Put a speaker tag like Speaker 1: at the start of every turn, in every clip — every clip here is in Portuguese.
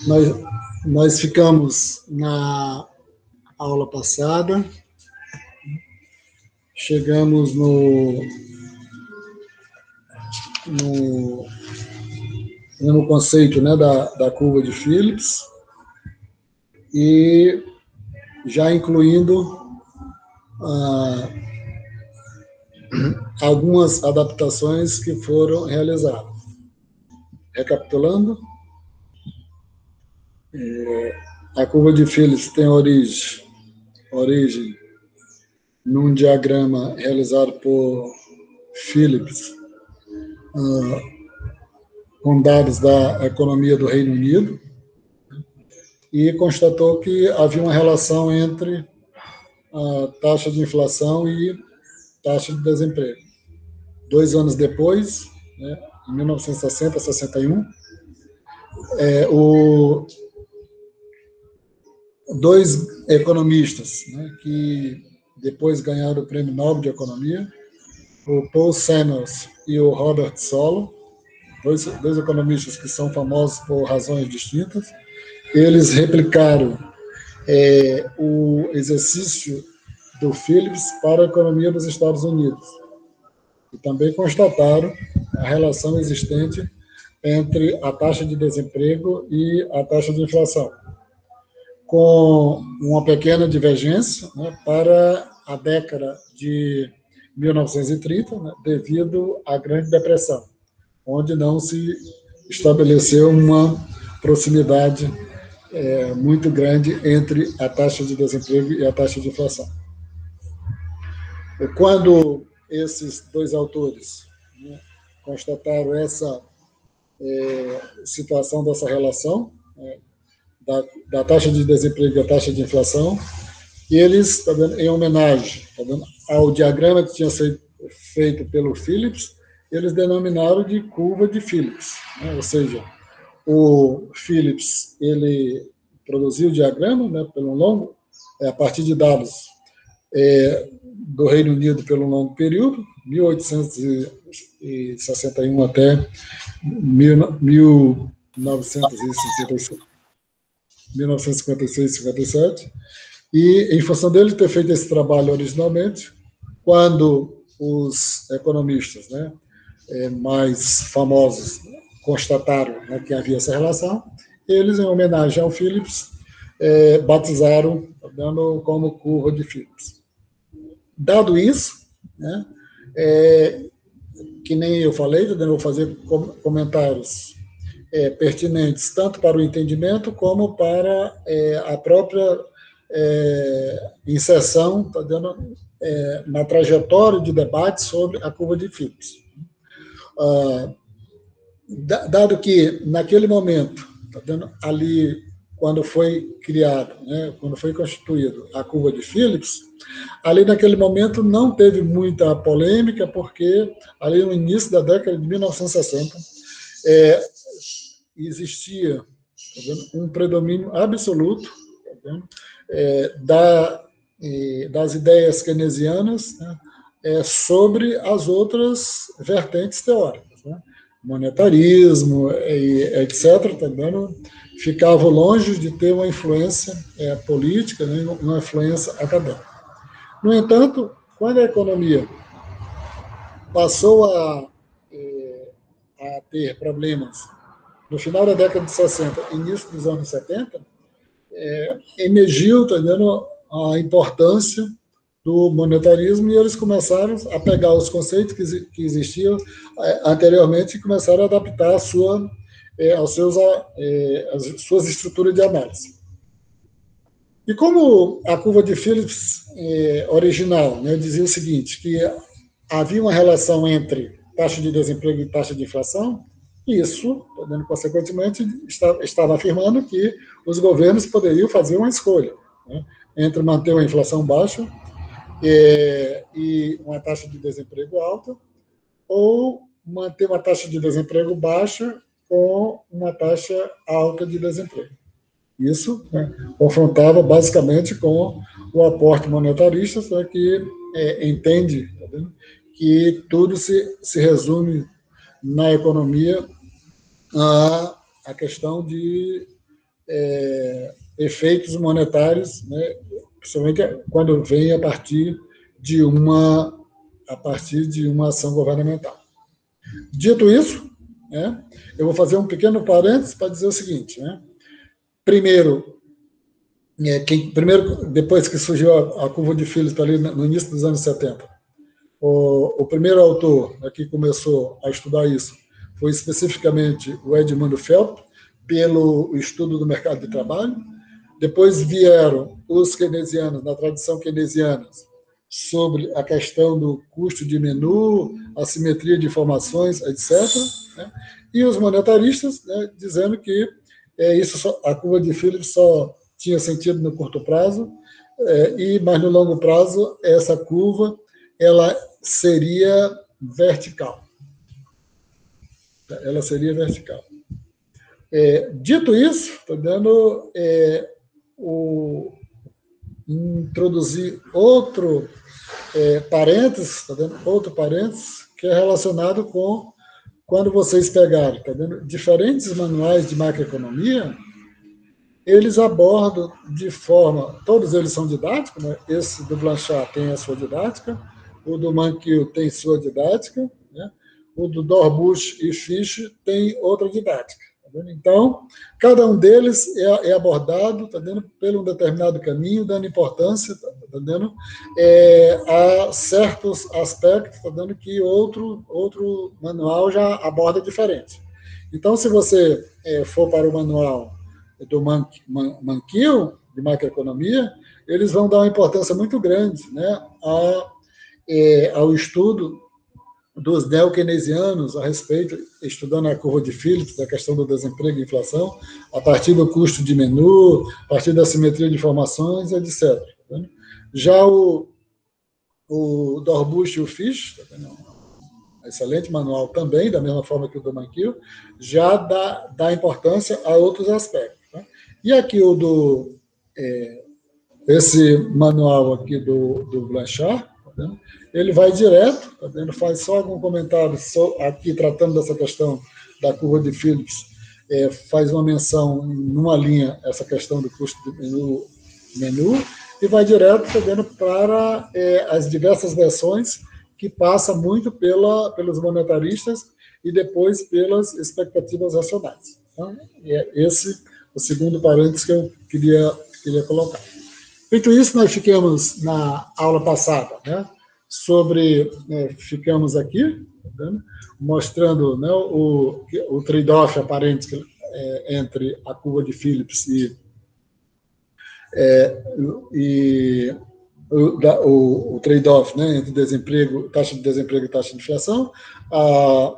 Speaker 1: Nós, nós ficamos na aula passada, chegamos no conceito, né, da curva de Phillips, e já incluindo algumas adaptações que foram realizadas. Recapitulando, a curva de Phillips tem origem num diagrama realizado por Phillips, com dados da economia do Reino Unido, e constatou que havia uma relação entre a taxa de inflação e taxa de desemprego. 2 anos depois, né, em 1960, 61, dois economistas, né, que depois ganharam o Prêmio Nobel de Economia, o Paul Samuels e o Robert Solow, dois economistas que são famosos por razões distintas, eles replicaram o exercício do Phillips para a economia dos Estados Unidos e também constataram a relação existente entre a taxa de desemprego e a taxa de inflação, com uma pequena divergência, né, para a década de 1930, né, devido à Grande Depressão, onde não se estabeleceu uma proximidade muito grande entre a taxa de desemprego e a taxa de inflação. Quando esses dois autores, né, constataram essa situação dessa relação, da taxa de desemprego e a taxa de inflação, e eles, tá vendo, em homenagem, tá vendo, ao diagrama que tinha sido feito pelo Phillips, eles denominaram de curva de Phillips, né? Ou seja, o Phillips ele produziu o diagrama, né, pelo longo, a partir de dados do Reino Unido pelo longo período, 1861 até 1956, 57, e em função dele ter feito esse trabalho originalmente, quando os economistas, né, mais famosos constataram, né, que havia essa relação, eles, em homenagem ao Phillips, batizaram, dando como curva de Phillips. Dado isso, né, que nem eu falei, eu vou fazer comentários pertinentes tanto para o entendimento como para a própria inserção, tá dando, na trajetória de debate sobre a curva de Phillips. Dado que, naquele momento, tá dando, ali, quando foi criado, né, quando foi constituído a curva de Phillips, ali naquele momento não teve muita polêmica, porque ali no início da década de 1960 existia, tá vendo, um predomínio absoluto, tá vendo, das ideias keynesianas, né, sobre as outras vertentes teóricas, né, monetarismo, etc., tá vendo, ficavam longe de ter uma influência política, né, uma influência acadêmica. No entanto, quando a economia passou a ter problemas no final da década de 60, início dos anos 70, emergiu, tá vendo, a importância do monetarismo, e eles começaram a pegar os conceitos que existiam anteriormente e começaram a adaptar a suas estruturas de análise. E como a curva de Phillips original, né, dizia o seguinte, que havia uma relação entre taxa de desemprego e taxa de inflação, isso, consequentemente, estava afirmando que os governos poderiam fazer uma escolha, né, entre manter uma inflação baixa e uma taxa de desemprego alta, ou manter uma taxa de desemprego baixa com uma taxa alta de desemprego. Isso, né, confrontava basicamente com o aporte monetarista, só que entende, tá vendo, que tudo se resume na economia a questão de efeitos monetários, né, principalmente quando vem a partir de uma ação governamental. Dito isso, né, eu vou fazer um pequeno parênteses para dizer o seguinte, né? Primeiro, depois que surgiu a curva de Phillips ali no início dos anos 70, o primeiro autor que começou a estudar isso foi especificamente o Edmund Phelps, pelo estudo do mercado de trabalho. Depois vieram os keynesianos, na tradição keynesiana, sobre a questão do custo de menu, assimetria de informações, etc. Né? E os monetaristas, né, dizendo que a curva de Phillips só tinha sentido no curto prazo, mas no longo prazo essa curva ela seria vertical. Ela seria vertical. Dito isso, estou dando introduzir outro parênteses, tá vendo? Outro parênteses que é relacionado com quando vocês pegarem, tá vendo? Diferentes manuais de macroeconomia, eles abordam de forma, todos eles são didáticos, né? Esse do Blanchard tem a sua didática, o do Mankiw tem sua didática, né? O do Dorbush e Fish tem outra didática. Então, cada um deles é abordado, tá vendo, por um determinado caminho, dando importância, tá vendo, a certos aspectos, tá vendo, que outro manual já aborda diferente. Então, se você for para o manual do Mankiw, de macroeconomia, eles vão dar uma importância muito grande, né, ao estudo dos neo-keynesianos a respeito, estudando a curva de Phillips, da questão do desemprego e inflação, a partir do custo de menu, a partir da simetria de informações, etc. Já o Dorbush e o Fish, um excelente manual também, da mesma forma que o do Mankiw, já dá importância a outros aspectos. Tá? E aqui esse manual aqui do Blanchard, tá, ele vai direto, tá vendo? Faz só algum comentário aqui tratando dessa questão da curva de Phillips, faz uma menção numa linha essa questão do custo do menu e vai direto, tá vendo, para as diversas versões que passa muito pelos monetaristas e depois pelas expectativas racionais. Então, esse o segundo parênteses que eu queria colocar. Feito isso, nós ficamos na aula passada, né, ficamos aqui, tá, mostrando, né, o trade-off aparente entre a curva de Phillips e o trade-off, né, entre taxa de desemprego e taxa de inflação,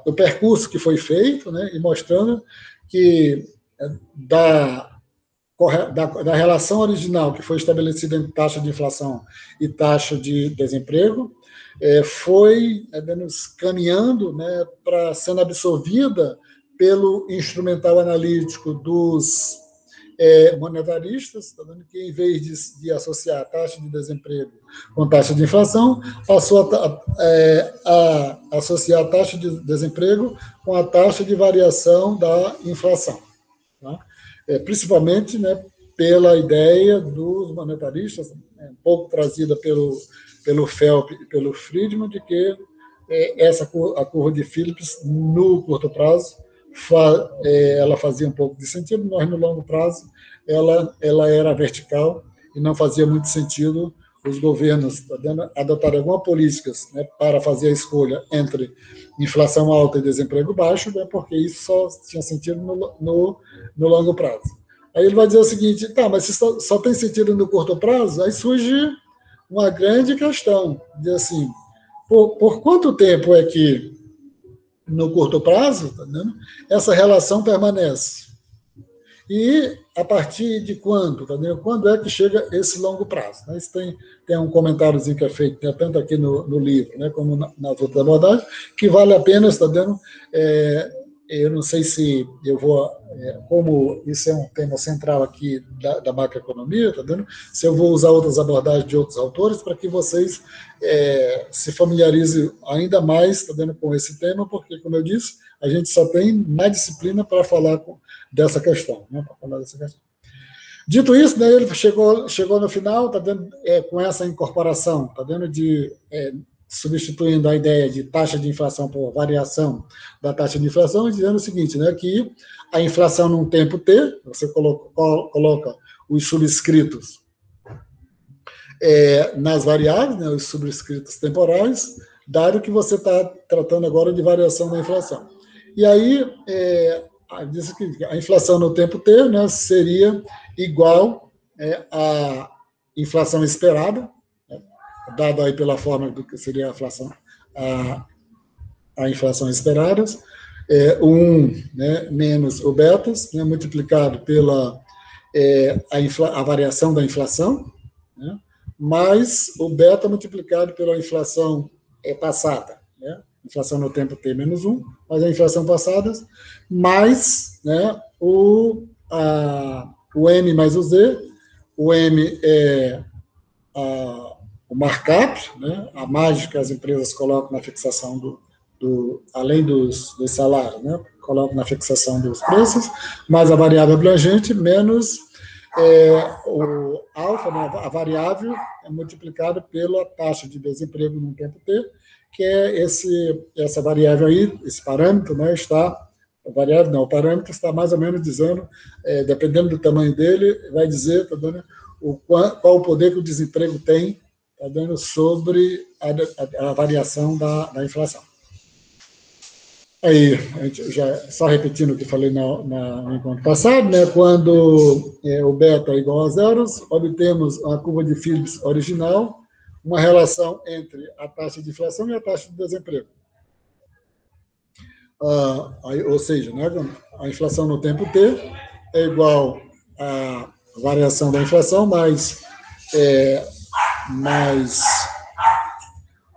Speaker 1: o percurso que foi feito, né, e mostrando que da relação original que foi estabelecida entre taxa de inflação e taxa de desemprego, foi caminhando, né, para sendo absorvida pelo instrumental analítico dos monetaristas, tá vendo, que em vez de associar a taxa de desemprego com taxa de inflação, passou a associar a taxa de desemprego com a taxa de variação da inflação. Tá? Principalmente, né, pela ideia dos monetaristas, um pouco trazida pelo Phelps e pelo Friedman, de que a curva de Phillips, no curto prazo, ela fazia um pouco de sentido, mas no longo prazo ela era vertical e não fazia muito sentido os governos adotarem algumas políticas, né, para fazer a escolha entre inflação alta e desemprego baixo, né, porque isso só tinha sentido no longo prazo. Aí ele vai dizer o seguinte, tá, mas se só tem sentido no curto prazo, aí surge uma grande questão, de assim, por quanto tempo é que no curto prazo, tá vendo, essa relação permanece? E a partir de quando? Tá vendo? Quando é que chega esse longo prazo? Né? Isso tem um comentáriozinho que é feito, né, tanto aqui no livro, né, como nas outras abordagens, que vale a pena, tá vendo, eu não sei se eu vou, como isso é um tema central aqui da macroeconomia, tá vendo? Se eu vou usar outras abordagens de outros autores para que vocês se familiarizem ainda mais, tá vendo, com esse tema, porque, como eu disse, a gente só tem na disciplina para falar dessa questão, né? Para falar dessa questão. Dito isso, né, ele chegou no final, tá vendo, com essa incorporação, tá vendo, substituindo a ideia de taxa de inflação por variação da taxa de inflação, e dizendo o seguinte, né, que a inflação num tempo T, você coloca os subscritos nas variáveis, né, os subscritos temporais, dado que você está tratando agora de variação da inflação. E aí, diz que a inflação no tempo T, né, seria igual à inflação esperada, dado aí pela forma do que seria a inflação, a inflação esperada, 1, né, menos o betas, né, multiplicado pela a variação da inflação, né, mais o beta multiplicado pela inflação passada, né, inflação no tempo T menos 1, mais a inflação passada, mais, né, o M mais o Z, o M é o markup, né, a margem que as empresas colocam na fixação além dos salários, né, colocam na fixação dos preços, mais a variável abrangente, menos o alfa, né, a variável, multiplicada pela taxa de desemprego no tempo T, que é essa variável aí, esse parâmetro, né, o parâmetro está mais ou menos dizendo, dependendo do tamanho dele, vai dizer, tá dando, qual o poder que o desemprego tem, tá dando, sobre a variação da inflação. Aí, a gente só repetindo o que falei no encontro passado, né, quando o beta é igual a zeros, obtemos a curva de Phillips original, uma relação entre a taxa de inflação e a taxa de desemprego. Ou seja, né, a inflação no tempo T é igual à variação da inflação mais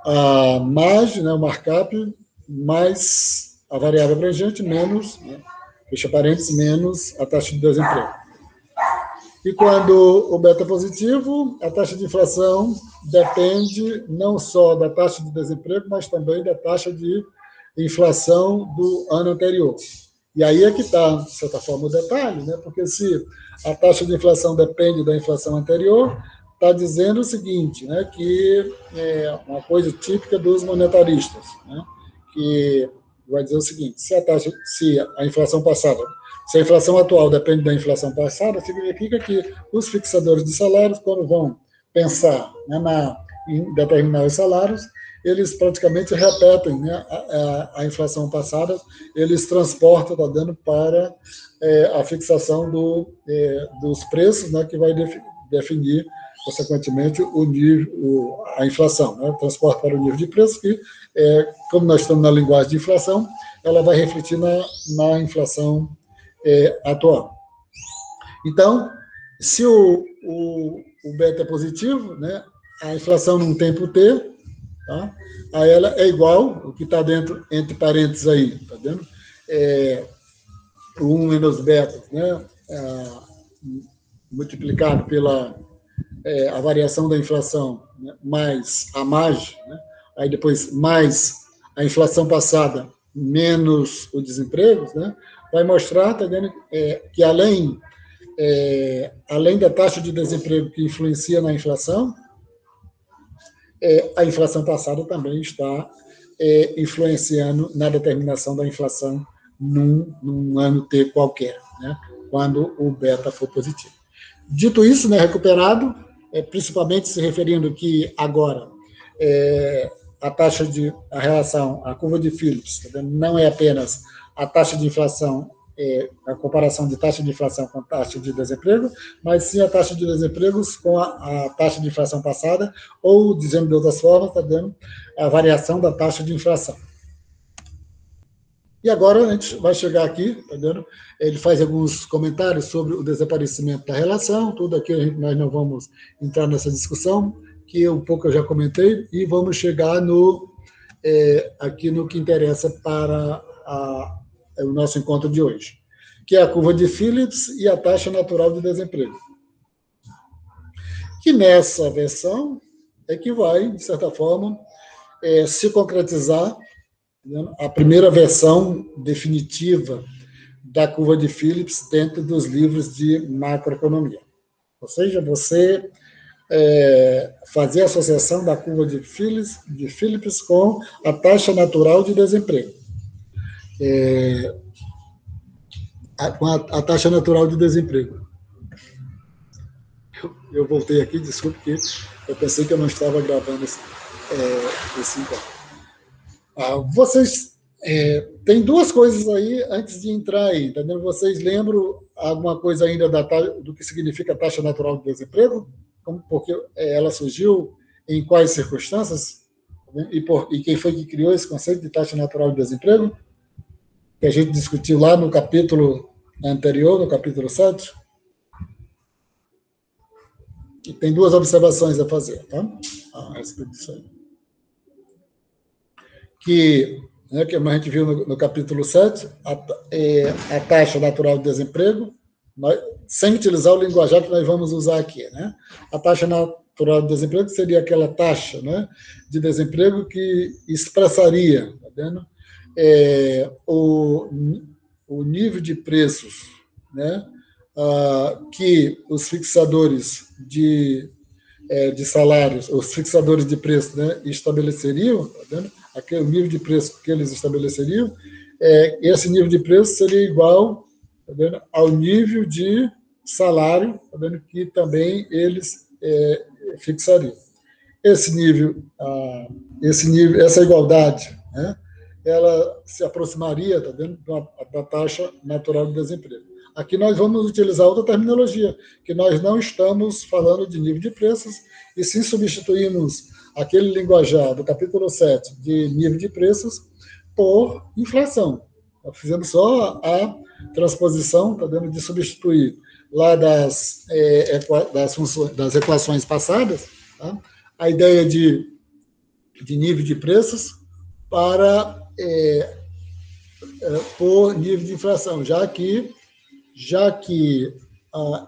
Speaker 1: a margem, né, o markup, mais a variável abrangente, menos, né, fecha parênteses, menos a taxa de desemprego. E quando o beta é positivo, a taxa de inflação depende não só da taxa de desemprego, mas também da taxa de inflação do ano anterior. E aí é que está, de certa forma, o detalhe, né? Porque se a taxa de inflação depende da inflação anterior, está dizendo o seguinte, né, que é uma coisa típica dos monetaristas, né, que vai dizer o seguinte, se a inflação passada, se a inflação atual depende da inflação passada, significa que os fixadores de salários, quando vão pensar, né, em determinar os salários, eles praticamente repetem, né, a inflação passada, eles transportam, tá dando, para a fixação dos preços, né, que vai definir, consequentemente, a inflação, né, transporta para o nível de preço, que, como nós estamos na linguagem de inflação, ela vai refletir na inflação atual. Então, se o beta é positivo, né, a inflação num tempo T, tá, a ela é igual, o que está dentro, entre parênteses aí, tá vendo? O 1 menos beta, né, multiplicado pela a variação da inflação, né, mais a margem, né, aí depois mais a inflação passada, menos o desemprego, né, vai mostrar, tá vendo, que além da taxa de desemprego que influencia na inflação, a inflação passada também está influenciando na determinação da inflação num ano T qualquer, né, quando o beta for positivo. Dito isso, né, recuperado, principalmente se referindo que agora a relação, a curva de Phillips, tá vendo, não é apenas a taxa de inflação, a comparação de taxa de inflação com taxa de desemprego, mas sim a taxa de desemprego com a taxa de inflação passada, ou, dizendo de outras formas, está dando a variação da taxa de inflação. E agora a gente vai chegar aqui, tá vendo? Ele faz alguns comentários sobre o desaparecimento da relação, tudo aqui nós não vamos entrar nessa discussão, que um pouco eu já comentei, e vamos chegar aqui no que interessa para o nosso encontro de hoje, que é a curva de Phillips e a taxa natural de desemprego. Que nessa versão é que vai, de certa forma, se concretizar, né, a primeira versão definitiva da curva de Phillips dentro dos livros de macroeconomia. Ou seja, você fazer a associação da curva de Phillips com a taxa natural de desemprego. Com a taxa natural de desemprego. Eu voltei aqui, desculpe, que eu pensei que eu não estava gravando esse encontro. Vocês tem duas coisas aí antes de entrar aí, entendeu? Vocês lembram alguma coisa ainda do que significa taxa natural de desemprego? Porque ela surgiu em quais circunstâncias? E quem foi que criou esse conceito de taxa natural de desemprego? Que a gente discutiu lá no capítulo anterior, no capítulo 7. E tem duas observações a fazer, tá? A respeito disso aí. Que a gente viu no capítulo 7, a taxa natural de desemprego, sem utilizar o linguajar que nós vamos usar aqui, né? A taxa natural de desemprego seria aquela taxa, né, de desemprego que expressaria, tá vendo? O nível de preços, né, que os fixadores de salários, os fixadores de preço, né, estabeleceriam, tá vendo? Aquele nível de preço que eles estabeleceriam, esse nível de preço seria igual, tá vendo, ao nível de salário, tá vendo, que também eles fixariam. Esse nível, essa igualdade, né, ela se aproximaria, tá vendo, da taxa natural de desemprego. Aqui nós vamos utilizar outra terminologia, que nós não estamos falando de nível de preços, e sim substituímos aquele linguajar do capítulo 7 de nível de preços por inflação. Nós fizemos só a transposição, tá vendo, de substituir lá das equações passadas, tá, a ideia de nível de preços por nível de inflação, já que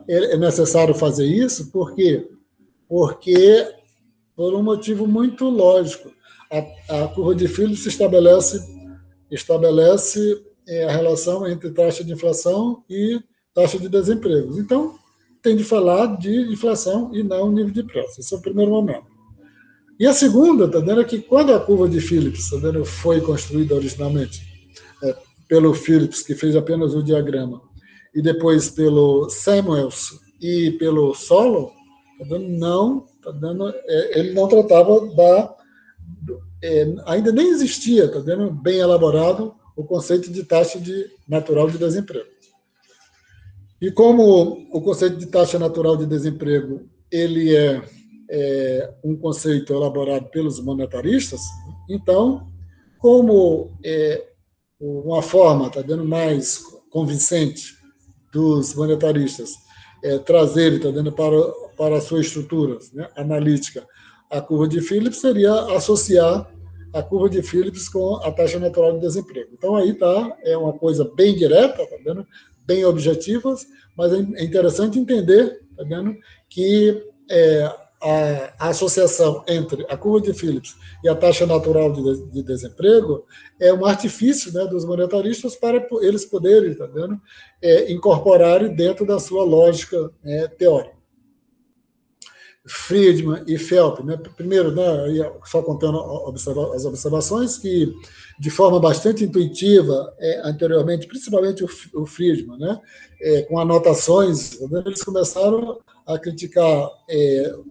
Speaker 1: é necessário fazer isso, por quê? Porque, por um motivo muito lógico, a curva de Phillips estabelece a relação entre taxa de inflação e taxa de desemprego. Então, tem de falar de inflação e não nível de preço. Esse é o primeiro momento. E a segunda, tá vendo, é que quando a curva de Phillips, tá vendo, foi construída originalmente pelo Phillips, que fez apenas o diagrama, e depois pelo Samuels e pelo Solow, tá vendo, ele não tratava ainda nem existia, tá vendo, bem elaborado o conceito de taxa natural de desemprego. E como o conceito de taxa natural de desemprego ele é um conceito elaborado pelos monetaristas, então, como uma forma, tá vendo, mais convincente dos monetaristas trazerem, tá vendo, para a sua estrutura, né, analítica, a curva de Phillips, seria associar a curva de Phillips com a taxa natural de desemprego. Então, aí é uma coisa bem direta, tá vendo, bem objetiva, mas é interessante entender, tá vendo, que a associação entre a curva de Phillips e a taxa natural de desemprego é um artifício, né, dos monetaristas para eles poderem, tá vendo, incorporarem dentro da sua lógica teórica. Friedman e Phelps, né, primeiro, né, só contando as observações, que de forma bastante intuitiva, anteriormente, principalmente o Friedman, né, com anotações, né, eles começaram a criticar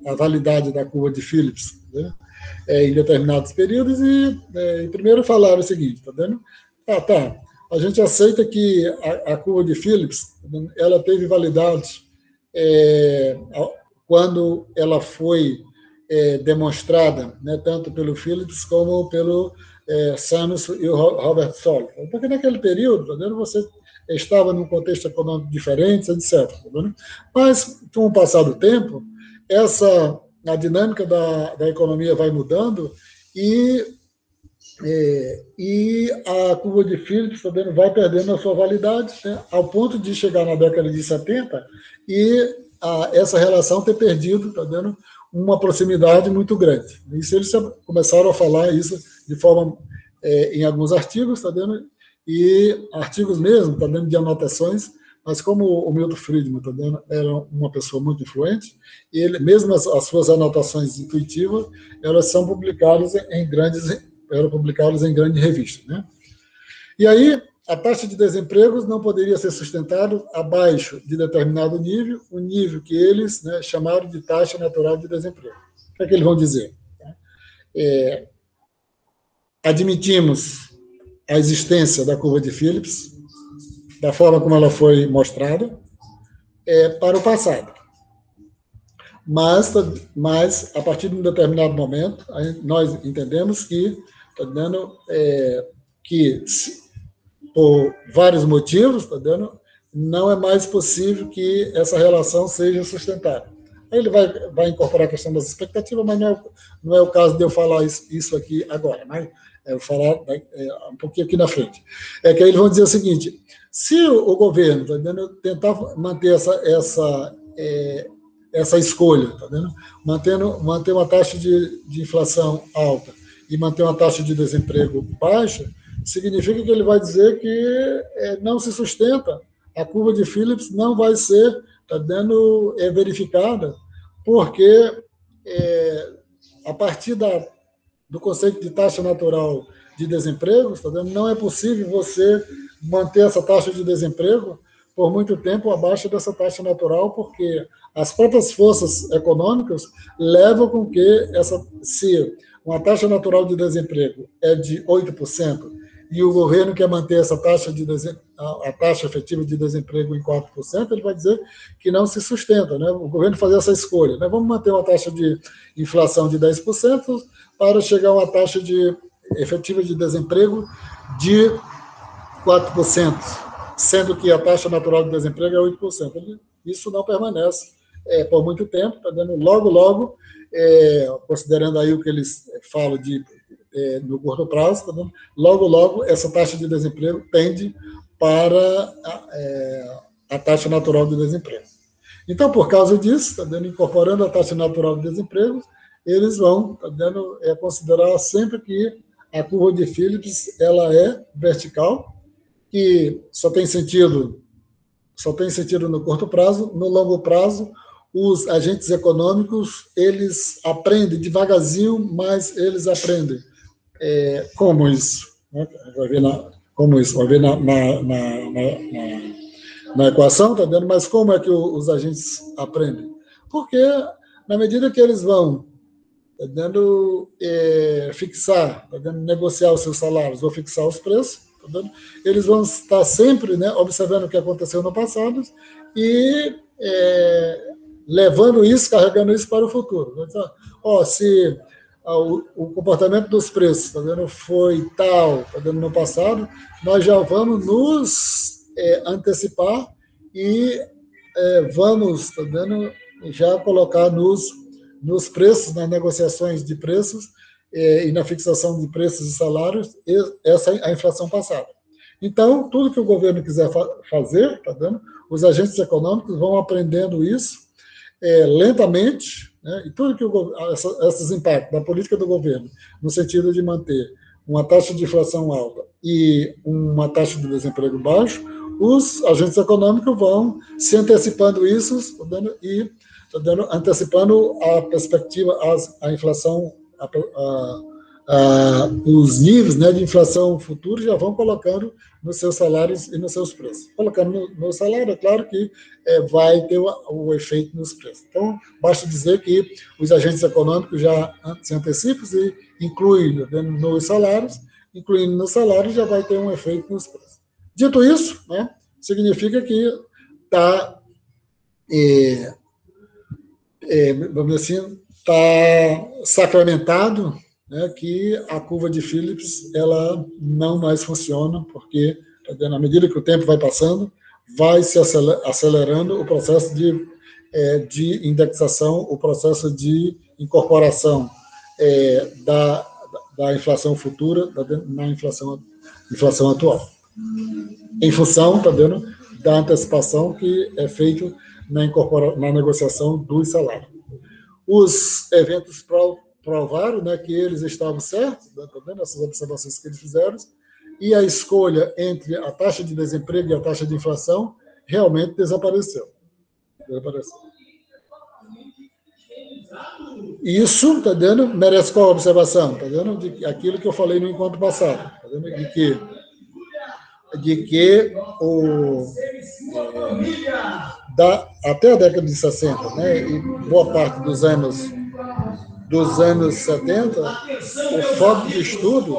Speaker 1: a validade da curva de Phillips, né, em determinados períodos, e primeiro falaram o seguinte, tá vendo? A gente aceita que a curva de Phillips, ela teve validade quando ela foi demonstrada, né, tanto pelo Phillips como pelo Samuels e o Robert Solow. Porque naquele período, tá vendo, você estava num contexto econômico diferente, etc. Tá vendo? Mas, com o passar do tempo, a dinâmica da economia vai mudando e E a curva de Phillips também vai perdendo a sua validade, né, ao ponto de chegar na década de 70 e essa relação ter perdido, tá vendo, uma proximidade muito grande. Isso eles começaram a falar isso de forma em alguns artigos, tá vendo, e artigos mesmo, tá vendo, de anotações, mas como o Milton Friedman, tá vendo, era uma pessoa muito influente, e ele, mesmo as suas anotações intuitivas, elas são publicadas em grandes revistas, né? E aí, a taxa de desemprego não poderia ser sustentada abaixo de determinado nível, o nível que eles, né, chamaram de taxa natural de desemprego. O que é que eles vão dizer? Admitimos a existência da curva de Phillips, da forma como ela foi mostrada, para o passado. Mas, a partir de um determinado momento, nós entendemos que, tá dando, que por vários motivos, tá dando, não é mais possível que essa relação seja sustentável. Aí ele vai incorporar a questão das expectativas, mas não é o caso de eu falar isso aqui agora, mas eu vou falar um pouquinho aqui na frente. É que aí eles vão dizer o seguinte: se o governo, tá dando, tentar manter essa escolha, tá vendo? Manter uma taxa de inflação alta e manter uma taxa de desemprego baixa, significa que ele vai dizer que não se sustenta, a curva de Phillips não vai ser, tá vendo, verificada, porque a partir do conceito de taxa natural de desemprego, tá vendo, não é possível você manter essa taxa de desemprego por muito tempo abaixo dessa taxa natural, porque as próprias forças econômicas levam com que se uma taxa natural de desemprego é de 8%, e o governo quer manter essa taxa a taxa efetiva de desemprego em 4%, ele vai dizer que não se sustenta, né? O governo fazer essa escolha, né? Vamos manter uma taxa de inflação de 10% para chegar a uma taxa efetiva de desemprego de 4%, sendo que a taxa natural de desemprego é 8%. Isso não permanece por muito tempo, tá dando logo, considerando aí o que eles falam no curto prazo, tá dando, logo essa taxa de desemprego tende para a taxa natural de desemprego. Então, por causa disso, tá dando, incorporando a taxa natural de desemprego, eles vão, tá dando, considerar sempre que a curva de Phillips ela é vertical, que só tem sentido no curto prazo. No longo prazo, os agentes econômicos, eles aprendem devagarzinho, mas eles aprendem. Como isso? Né? Vai ver na equação, tá vendo? Mas como é que os agentes aprendem? Porque, na medida que eles vão fixar, negociar os seus salários ou fixar os preços, eles vão estar sempre, né, observando o que aconteceu no passado e levando isso, carregando isso para o futuro. Então, se o comportamento dos preços foi tal no passado, nós já vamos nos antecipar e vamos já colocar nos preços, nas negociações de preços e na fixação de preços e salários, essa é a inflação passada. Então, tudo que o governo quiser fazer, os agentes econômicos vão aprendendo isso lentamente, né, e tudo que esses impactos da política do governo, no sentido de manter uma taxa de inflação alta e uma taxa de desemprego baixo, os agentes econômicos vão se antecipando isso e antecipando a perspectiva, a inflação, os níveis, né, de inflação futura já vão colocando nos seus salários e nos seus preços. Colocando no salário, é claro que vai ter o efeito nos preços. Então, basta dizer que os agentes econômicos já se antecipam e incluem nos salários, incluindo nos salários, já vai ter um efeito nos preços. Dito isso, né, significa que está, vamos dizer assim, está sacramentado, né, que a curva de Phillips ela não mais funciona, porque na medida que o tempo vai passando, vai se acelerando o processo de indexação, o processo de incorporação da inflação futura na inflação atual. Em função, tá vendo, da antecipação que é feita na negociação dos salários. Os eventos provaram, né, que eles estavam certos, tá vendo, essas observações que eles fizeram, e a escolha entre a taxa de desemprego e a taxa de inflação realmente desapareceu. Isso, tá vendo, merece qual observação? Tá vendo? De aquilo que eu falei no encontro passado, tá vendo? De que até a década de 60, né, e boa parte dos anos 70, o foco de estudo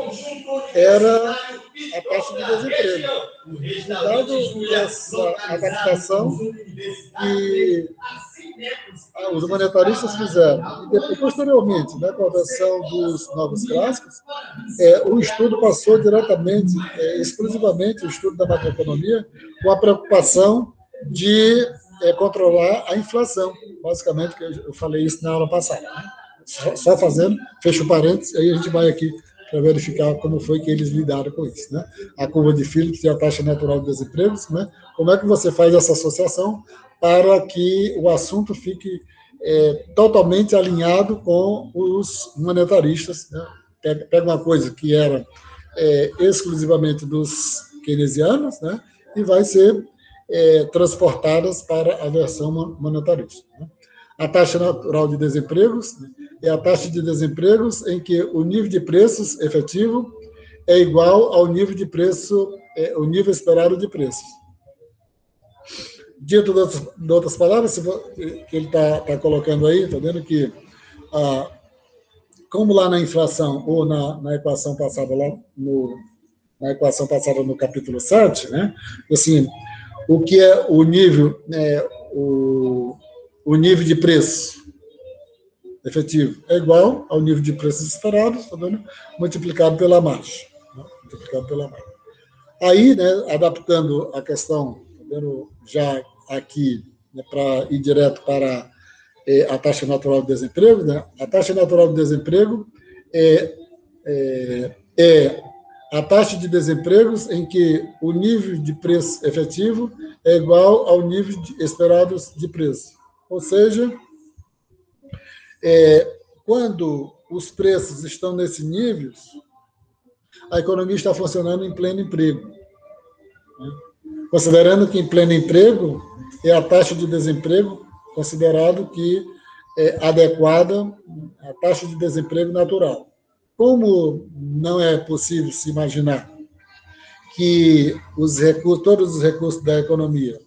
Speaker 1: era a taxa de desemprego. Dado essa adaptação que os monetaristas fizeram, e posteriormente, né, com a adoção dos novos clássicos, o estudo passou diretamente, exclusivamente, o estudo da macroeconomia, com a preocupação de controlar a inflação, basicamente, que eu falei isso na aula passada. Né? Só fazendo, fecho parênteses, aí a gente vai aqui para verificar como foi que eles lidaram com isso. Né? A curva de Phillips e a taxa natural de desemprego, né? Como é que você faz essa associação para que o assunto fique totalmente alinhado com os monetaristas. Né? Pega uma coisa que era exclusivamente dos keynesianos, né? E vai ser transportadas para a versão monetarista. Né? A taxa natural de desempregos, né, é a taxa de desempregos em que o nível de preços efetivo é igual ao nível de preço, o nível esperado de preços. Dito de outras palavras, que ele está colocando aí, está vendo que, como lá na inflação, ou na equação passada, na equação passada no capítulo 7, né, assim, o que é o nível, o nível de preço efetivo é igual ao nível de preços esperados, tá vendo? Multiplicado pela margem. Né? Multiplicado pela margem. Aí, né, adaptando a questão, tá vendo, já aqui, né, para ir direto para a taxa natural de desemprego, né? A taxa natural de desemprego é a taxa de desempregos em que o nível de preço efetivo é igual ao nível esperado de preço. Ou seja, quando os preços estão nesse nível, a economia está funcionando em pleno emprego. Né? Considerando que em pleno emprego é a taxa de desemprego considerado que é adequada à taxa de desemprego natural. Como não é possível se imaginar que todos os recursos da economia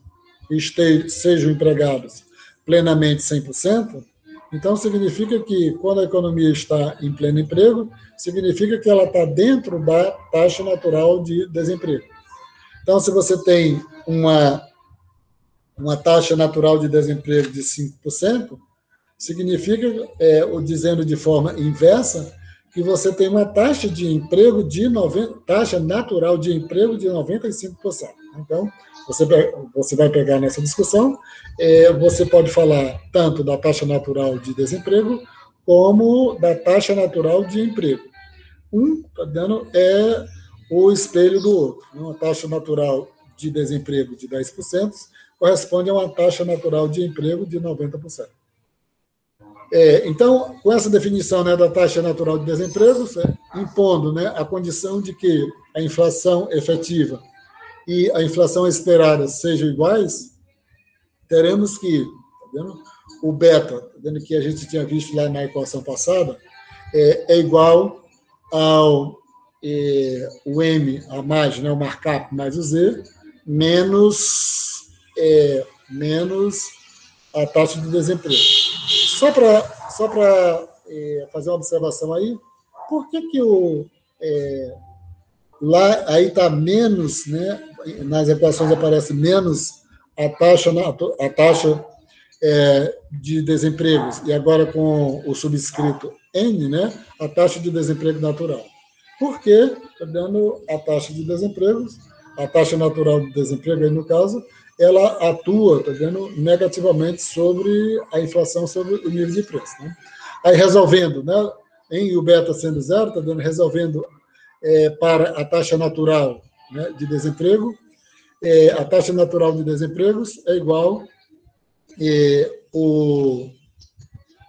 Speaker 1: sejam empregados plenamente 100%, então significa que quando a economia está em pleno emprego, significa que ela está dentro da taxa natural de desemprego. Então, se você tem uma taxa natural de desemprego de 5%, significa, dizendo de forma inversa, que você tem uma taxa de emprego taxa natural de emprego de 95%. Então, você vai pegar nessa discussão, você pode falar tanto da taxa natural de desemprego, como da taxa natural de emprego. Tá dando, é o espelho do outro. Uma taxa natural de desemprego de 10% corresponde a uma taxa natural de emprego de 90%. Então, com essa definição, né, da taxa natural de desemprego, impondo, né, a condição de que a inflação efetiva e a inflação esperada sejam iguais, teremos que, tá vendo? O beta, tá vendo, que a gente tinha visto lá na equação passada, é igual ao o M a mais, né, o markup mais o Z, menos a taxa de desemprego. Só para fazer uma observação aí, por que lá aí está menos, né, nas equações aparece menos a taxa de desempregos, e agora com o subscrito N, né, a taxa de desemprego natural? Porque, tá dando a taxa de desemprego, a taxa natural de desemprego, aí no caso, ela atua, tá vendo, negativamente sobre a inflação, sobre o nível de preço. Né? Aí, resolvendo, né, em o beta sendo zero, tá vendo? Resolvendo para a taxa natural, né, de desemprego, a taxa natural de desempregos é igual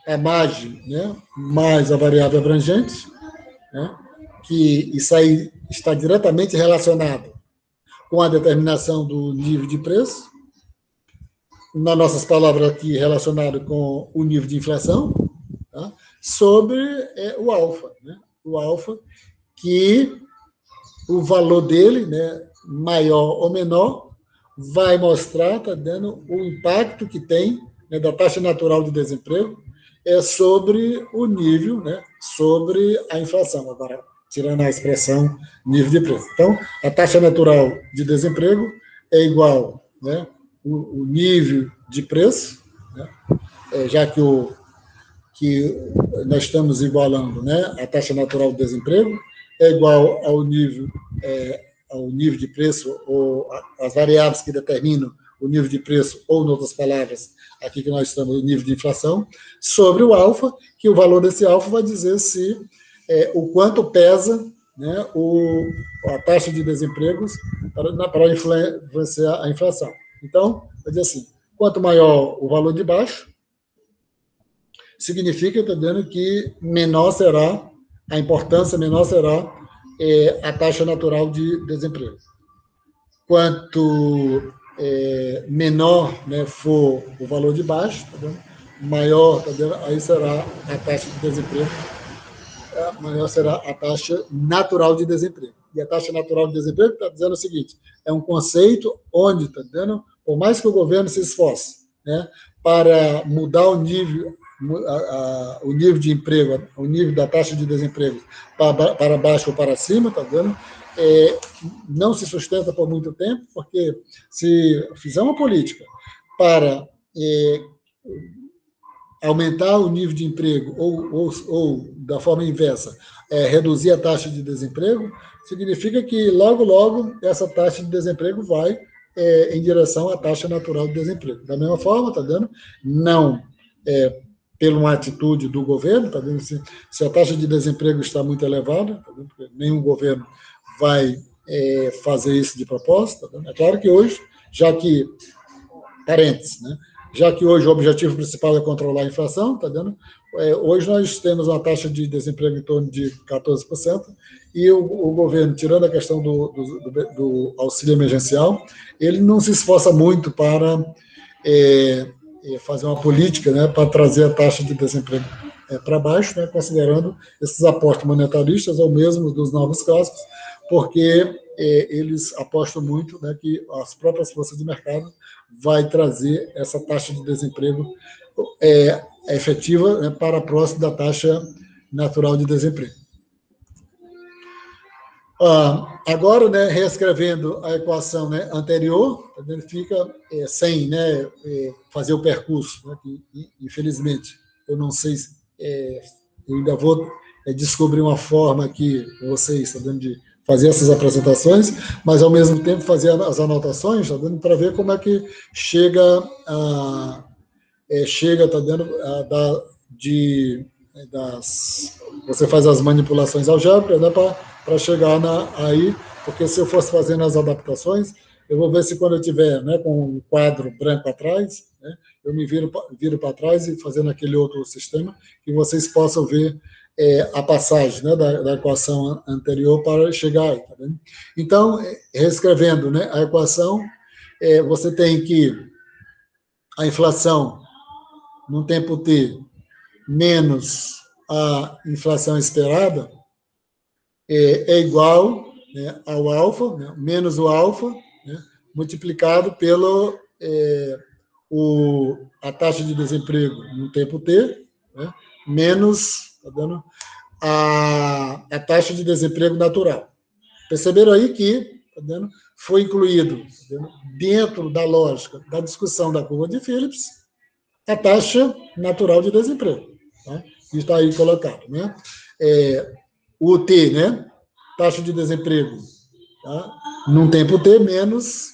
Speaker 1: a margem, né, mais a variável abrangente, né, que isso aí está diretamente relacionado com a determinação do nível de preço, nas nossas palavras aqui, relacionado com o nível de inflação, tá, sobre o alfa, né, o alfa, que o valor dele, né, maior ou menor, vai mostrar, tá dando o impacto que tem, né, da taxa natural de desemprego sobre o nível, né, sobre a inflação, agora, tirando a expressão nível de preço. Então, a taxa natural de desemprego é igual, né, o nível de preço, né, já que nós estamos igualando, né, a taxa natural de desemprego, é igual ao nível de preço, ou as variáveis que determinam o nível de preço, ou, em outras palavras, aqui que nós estamos, o nível de inflação, sobre o alfa, que o valor desse alfa vai dizer se o quanto pesa, né, a taxa de desempregos para influenciar a inflação. Então, vai dizer assim, quanto maior o valor de baixo, significa, entendendo, que menor será a importância, menor será a taxa natural de desemprego. Quanto menor, né, for o valor de baixo, tá vendo? Maior, tá vendo? Aí será a taxa de desemprego, maior será a taxa natural de desemprego. E a taxa natural de desemprego está dizendo o seguinte, é um conceito onde, tá vendo, por mais que o governo se esforce, né, para mudar o nível de emprego, o nível da taxa de desemprego para baixo ou para cima, tá vendo? Não se sustenta por muito tempo, porque se fizer uma política para aumentar o nível de emprego ou da forma inversa, reduzir a taxa de desemprego, significa que logo essa taxa de desemprego vai em direção à taxa natural de desemprego. Da mesma forma, tá dando? Não pela uma atitude do governo, tá vendo? Se a taxa de desemprego está muito elevada, tá vendo? Nenhum governo vai fazer isso de propósito. Tá vendo? É claro que hoje, já que, parênteses, né? Já que hoje o objetivo principal é controlar a inflação, tá vendo? Hoje nós temos uma taxa de desemprego em torno de 14%, e o governo, tirando a questão do auxílio emergencial, ele não se esforça muito para fazer uma política, né, para trazer a taxa de desemprego para baixo, né, considerando esses aportes monetaristas ou mesmo dos novos clássicos, porque eles apostam muito, né, que as próprias forças de mercado vai trazer essa taxa de desemprego efetiva, né, para próximo da taxa natural de desemprego. Agora, né, reescrevendo a equação, né, anterior, ele fica sem, né, fazer o percurso, né, que, infelizmente, eu não sei se eu ainda vou descobrir uma forma aqui, vocês, tá vendo, de fazer essas apresentações, mas, ao mesmo tempo, fazer as anotações, tá vendo, para ver como é que chega, tá vendo, você faz as manipulações algébricas, né, para chegar aí, porque se eu fosse fazendo as adaptações, eu vou ver se quando eu tiver, né, com um quadro branco atrás, né, eu me viro para trás e fazendo aquele outro sistema, que vocês possam ver a passagem, né, da equação anterior para chegar aí. Tá vendo? Então, reescrevendo, né, a equação, você tem que a inflação no tempo t menos a inflação esperada é igual, né, ao alfa, né, menos o alfa, né, multiplicado pelo a taxa de desemprego no tempo t, né, menos, tá dando, a taxa de desemprego natural. Perceberam aí que, tá dando, foi incluído, tá dando, dentro da lógica da discussão da curva de Phillips, a taxa natural de desemprego. Tá? Isso está aí colocado. Né? O T, né? Taxa de desemprego, tá? Num tempo T, menos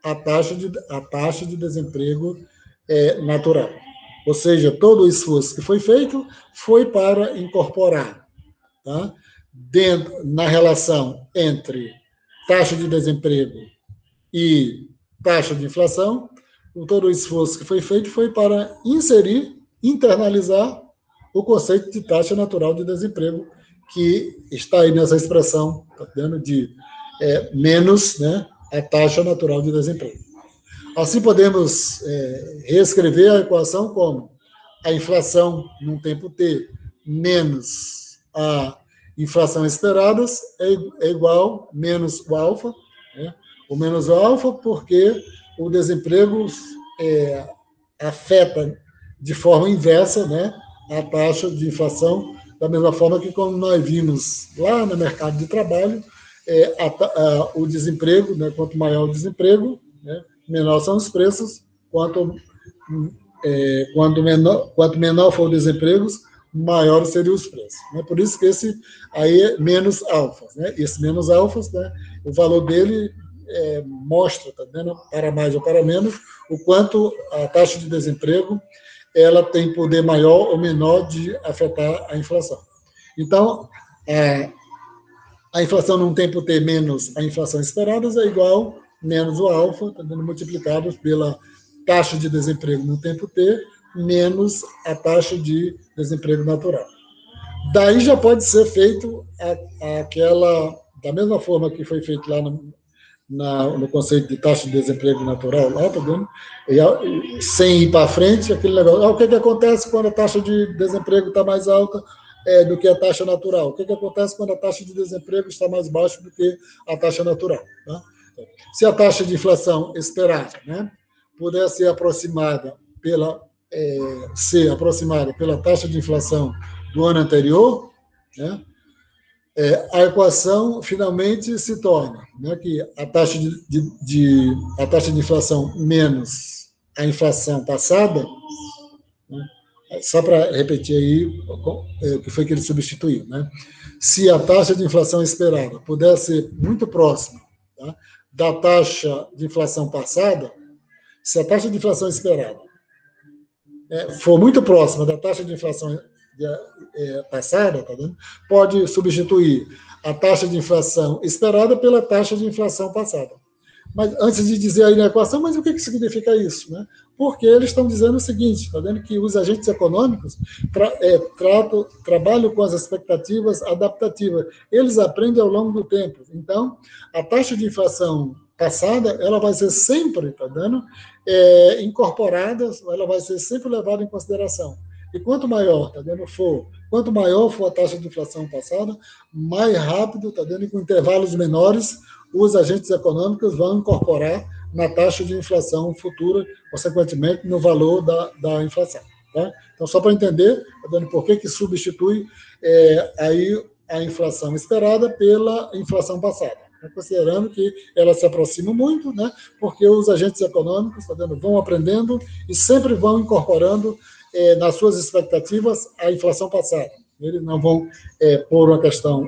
Speaker 1: a taxa de desemprego natural. Ou seja, todo o esforço que foi feito foi para incorporar, tá? Na relação entre taxa de desemprego e taxa de inflação, todo o esforço que foi feito foi para inserir, internalizar o conceito de taxa natural de desemprego, que está aí nessa expressão, tá vendo, de menos, né, a taxa natural de desemprego. Assim, podemos reescrever a equação como a inflação num tempo t menos a inflação esperada é igual menos o alfa, né? O menos o alfa porque o desemprego afeta de forma inversa, né, a taxa de inflação, da mesma forma que, como nós vimos lá no mercado de trabalho, o desemprego, né, quanto maior o desemprego, né, menor são os preços, quanto menor for o desemprego, maiores seriam os preços. Né? Por isso que esse aí é menos alfa. Né? Esse menos alfa, né, o valor dele mostra, tá vendo, para mais ou para menos, o quanto a taxa de desemprego ela tem poder maior ou menor de afetar a inflação. Então, a inflação num tempo t menos a inflação esperada é igual menos o alfa, tá vendo, multiplicado pela taxa de desemprego no tempo t menos a taxa de desemprego natural. Daí já pode ser feito da mesma forma que foi feito lá no conceito de taxa de desemprego natural, lá, tá vendo? Sem ir para frente, aquele negócio. O que acontece quando a taxa de desemprego está mais alta do que a taxa natural? O que acontece quando a taxa de desemprego está mais baixa do que a taxa natural? Tá? Se a taxa de inflação esperada, né, puder ser aproximada pela taxa de inflação do ano anterior, né, a equação finalmente se torna, né, que a taxa de inflação menos a inflação passada, né, só para repetir aí o que foi que ele substituiu, né? Se a taxa de inflação esperada puder ser muito próxima, tá, da taxa de inflação passada, se a taxa de inflação esperada for muito próxima da taxa de inflação passada, tá vendo? Pode substituir a taxa de inflação esperada pela taxa de inflação passada. Mas antes de dizer aí na equação, mas o que significa isso? Né? Porque eles estão dizendo o seguinte, está vendo que os agentes econômicos trabalham com as expectativas adaptativas. Eles aprendem ao longo do tempo. Então, a taxa de inflação passada, ela vai ser sempre, tá vendo, incorporada, ela vai ser sempre levada em consideração. E quanto maior, tá vendo, quanto maior for a taxa de inflação passada, mais rápido, tá vendo, com intervalos menores, os agentes econômicos vão incorporar na taxa de inflação futura, consequentemente, no valor da inflação. Tá? Então, só para entender, tá vendo, por que substitui aí a inflação esperada pela inflação passada, né? Considerando que ela se aproxima muito, né? Porque os agentes econômicos, tá vendo, vão aprendendo e sempre vão incorporando nas suas expectativas a inflação passada. Eles não vão, por uma questão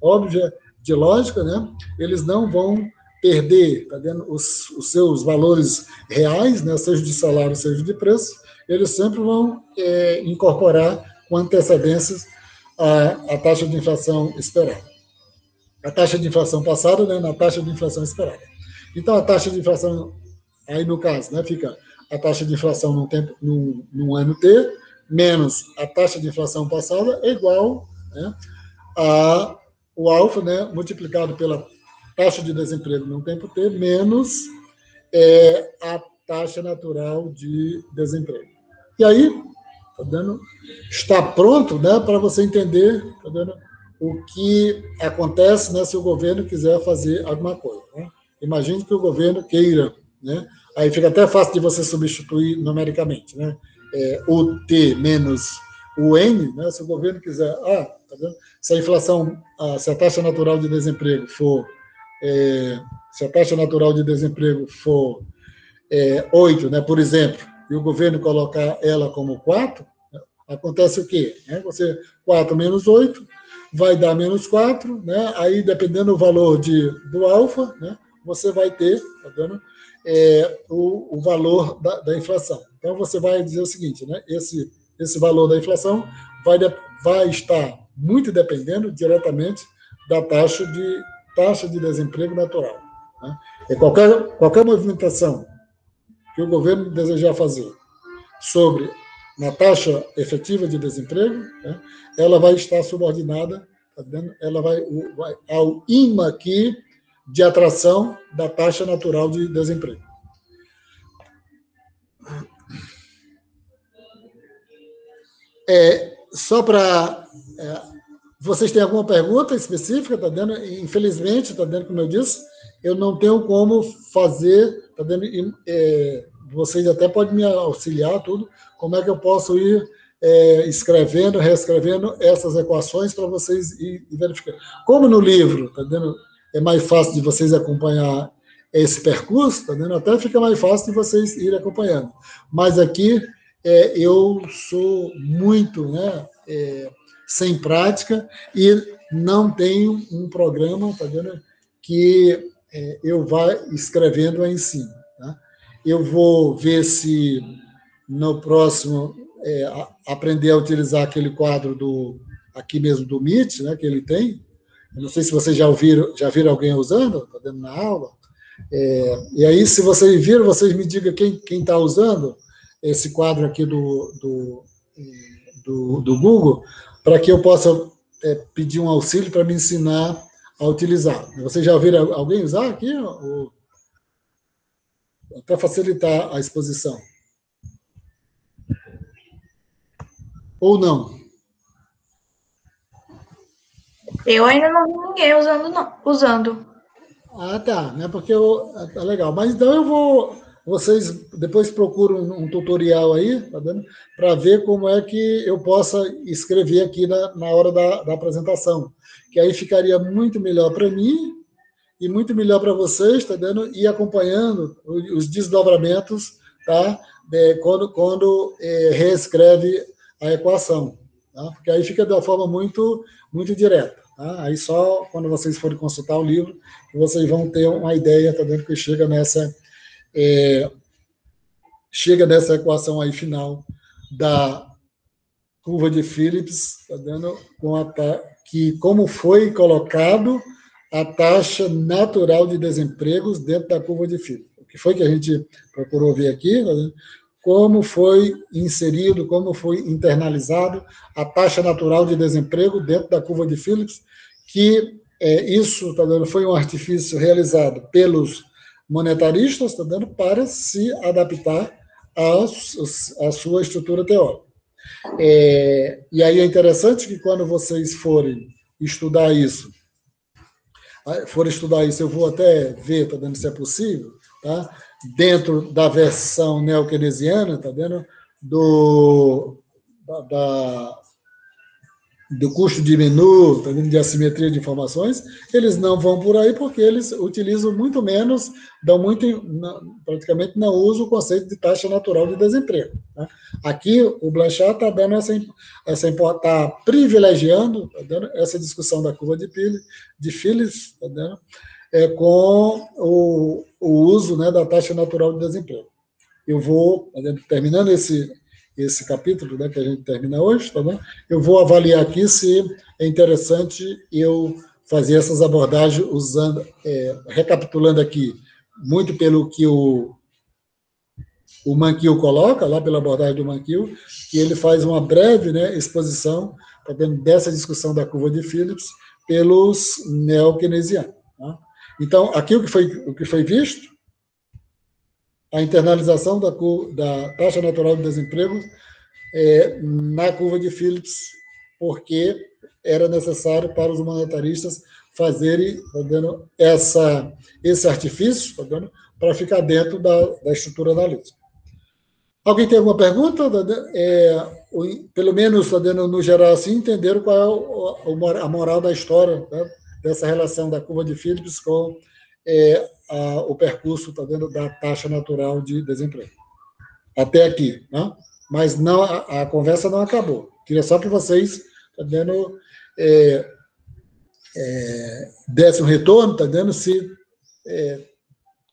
Speaker 1: óbvia de lógica, né? Eles não vão perder, tá vendo, os seus valores reais, né? Seja de salário, seja de preço, eles sempre vão incorporar com antecedências a taxa de inflação esperada. A taxa de inflação passada, né, na taxa de inflação esperada. Então, a taxa de inflação, aí no caso, né, fica a taxa de inflação num ano T, menos a taxa de inflação passada, é igual, né, o alfa, né, multiplicado pela taxa de desemprego num tempo T, menos a taxa natural de desemprego. E aí, tá vendo, está pronto, né, para você entender, tá vendo, o que acontece, né, se o governo quiser fazer alguma coisa. Né? Imagine que o governo queira, né, aí fica até fácil de você substituir numericamente, né, o T menos o N, né, se o governo quiser, tá vendo? Se a inflação, se a taxa natural de desemprego for, 8, né, por exemplo, e o governo colocar ela como 4, acontece o quê? 4 menos 8 vai dar menos 4, né? Aí, dependendo do valor do alfa, né, você vai ter, tá vendo, o valor da inflação. Então, você vai dizer o seguinte, né, esse valor da inflação vai estar muito dependendo diretamente da taxa de desemprego natural. Né? E qualquer movimentação que o governo desejar fazer sobre na taxa efetiva de desemprego, né, ela vai estar subordinada, tá vendo? Ela vai ao imã aqui de atração da taxa natural de desemprego. Só para... vocês têm alguma pergunta específica? Tá vendo? Infelizmente, tá vendo, como eu disse, eu não tenho como fazer, tá vendo? Vocês até podem me auxiliar, tudo, como é que eu posso ir escrevendo, reescrevendo essas equações para vocês ir verificando. Como no livro, tá vendo? É mais fácil de vocês acompanhar esse percurso, tá vendo? Até fica mais fácil de vocês irem acompanhando. Mas aqui eu sou muito, né, sem prática e não tenho um programa, tá vendo, que eu vá escrevendo aí em cima. Tá? Eu vou ver se no próximo aprender a utilizar aquele quadro aqui mesmo do Meet, né, que ele tem. Eu não sei se vocês já viram alguém usando, tá vendo na aula. E aí, se vocês viram, vocês me digam quem está usando esse quadro aqui do Google, para que eu possa pedir um auxílio para me ensinar a utilizar. Vocês já viram alguém usar aqui? Para facilitar a exposição. Ou não?
Speaker 2: Eu ainda não vi ninguém usando.
Speaker 1: Ah, tá. Né? Porque tá legal. Mas então vocês depois procuram um tutorial aí, tá vendo? Para ver como é que eu possa escrever aqui na hora da apresentação. Que aí ficaria muito melhor para mim e muito melhor para vocês, tá vendo? E acompanhando os desdobramentos, tá? Quando reescreve a equação. Tá? Porque aí fica de uma forma muito, muito direta. Tá? Aí só quando vocês forem consultar o livro, vocês vão ter uma ideia, tá vendo? Que chega nessa equação aí final da curva de Phillips, tá vendo? Que como foi colocado a taxa natural de desempregos dentro da curva de Phillips. O que foi que a gente procurou ver aqui, tá vendo? Como foi inserido, como foi internalizado a taxa natural de desemprego dentro da curva de Phillips, que isso, tá vendo, foi um artifício realizado pelos monetaristas, tá vendo, para se adaptar à sua estrutura teórica. E aí é interessante que quando vocês forem estudar isso, eu vou até ver, tá vendo, se é possível, tá? Dentro da versão neo-keynesiana, tá vendo, do custo de menu, tá vendo, de assimetria de informações, eles não vão por aí porque eles utilizam muito menos, praticamente não usam o conceito de taxa natural de desemprego. Tá? Aqui o Blanchard está dando está privilegiando, tá vendo, essa discussão da curva de Phillips, tá vendo, com o uso, né, da taxa natural de desemprego. Eu vou, tá vendo, terminando esse capítulo, né, que a gente termina hoje, tá bom? Eu vou avaliar aqui se é interessante eu fazer essas abordagens usando, recapitulando aqui, muito pelo que o Mankiw coloca, lá pela abordagem do Mankiw, que ele faz uma breve, né, exposição, tá vendo, dessa discussão da curva de Phillips pelos neo-keynesianos. Tá? Então, aqui o que foi visto, a internalização da taxa natural de desemprego na curva de Phillips, porque era necessário para os monetaristas fazerem, tá vendo, esse artifício, tá vendo, para ficar dentro da estrutura analítica. Alguém tem alguma pergunta? Pelo menos, tá vendo, no geral, assim, entenderam qual é a moral da história, tá, dessa relação da curva de Phillips com o percurso, tá vendo, da taxa natural de desemprego. Até aqui, né? Mas não, a conversa não acabou. Queria só que vocês, tá vendo, dessem um retorno, tá vendo, se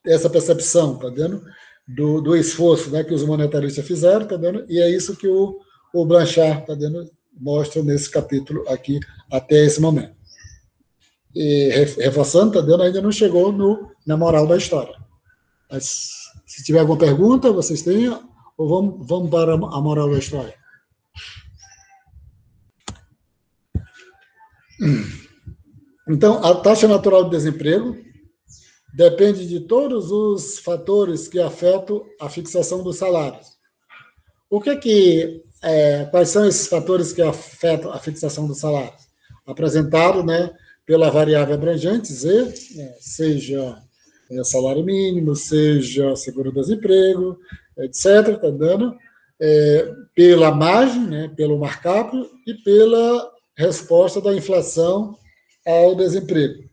Speaker 1: essa percepção, tá vendo, do esforço, né, que os monetaristas fizeram, tá vendo, e é isso que o Blanchard, tá vendo, mostra nesse capítulo aqui até esse momento. E, reforçando, tá dando, ainda não chegou na moral da história. Mas, se tiver alguma pergunta, vocês têm, ou vamos para a moral da história? Então, a taxa natural de desemprego depende de todos os fatores que afetam a fixação dos salários. Quais são esses fatores que afetam a fixação dos salários? Apresentado, né, pela variável abrangente, Z, seja salário mínimo, seja seguro-desemprego, etc., tá dando, pela margem, né, pelo markup e pela resposta da inflação ao desemprego,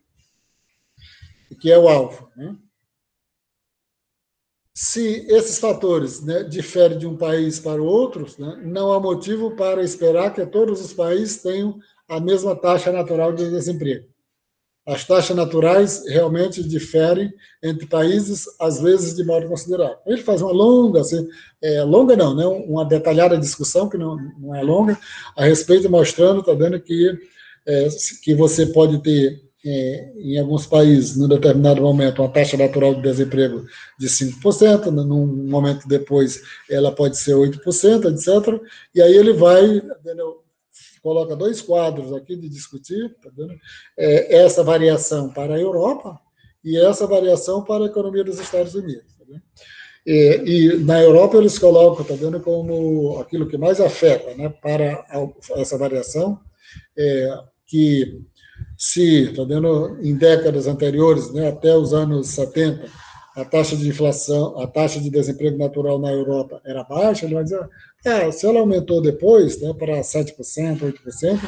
Speaker 1: que é o alvo, né? Se esses fatores, né, diferem de um país para o outro, né, não há motivo para esperar que todos os países tenham a mesma taxa natural de desemprego. As taxas naturais realmente diferem entre países, às vezes, de modo considerável. Ele faz uma longa, assim, longa não, né, uma detalhada discussão, que não é longa, a respeito, mostrando, está vendo que você pode ter, em alguns países, num determinado momento, uma taxa natural de desemprego de 5%, num momento depois ela pode ser 8%, etc. E aí ele vai, coloca dois quadros aqui de discutir, tá vendo? Essa variação para a Europa e essa variação para a economia dos Estados Unidos. Tá vendo? E na Europa eles colocam, tá vendo, como aquilo que mais afeta, né, para essa variação, que se, tá vendo, em décadas anteriores, né, até os anos 70, a taxa de inflação, a taxa de desemprego natural na Europa era baixa, ele vai dizer, se ela aumentou depois, né, para 7%, 8%,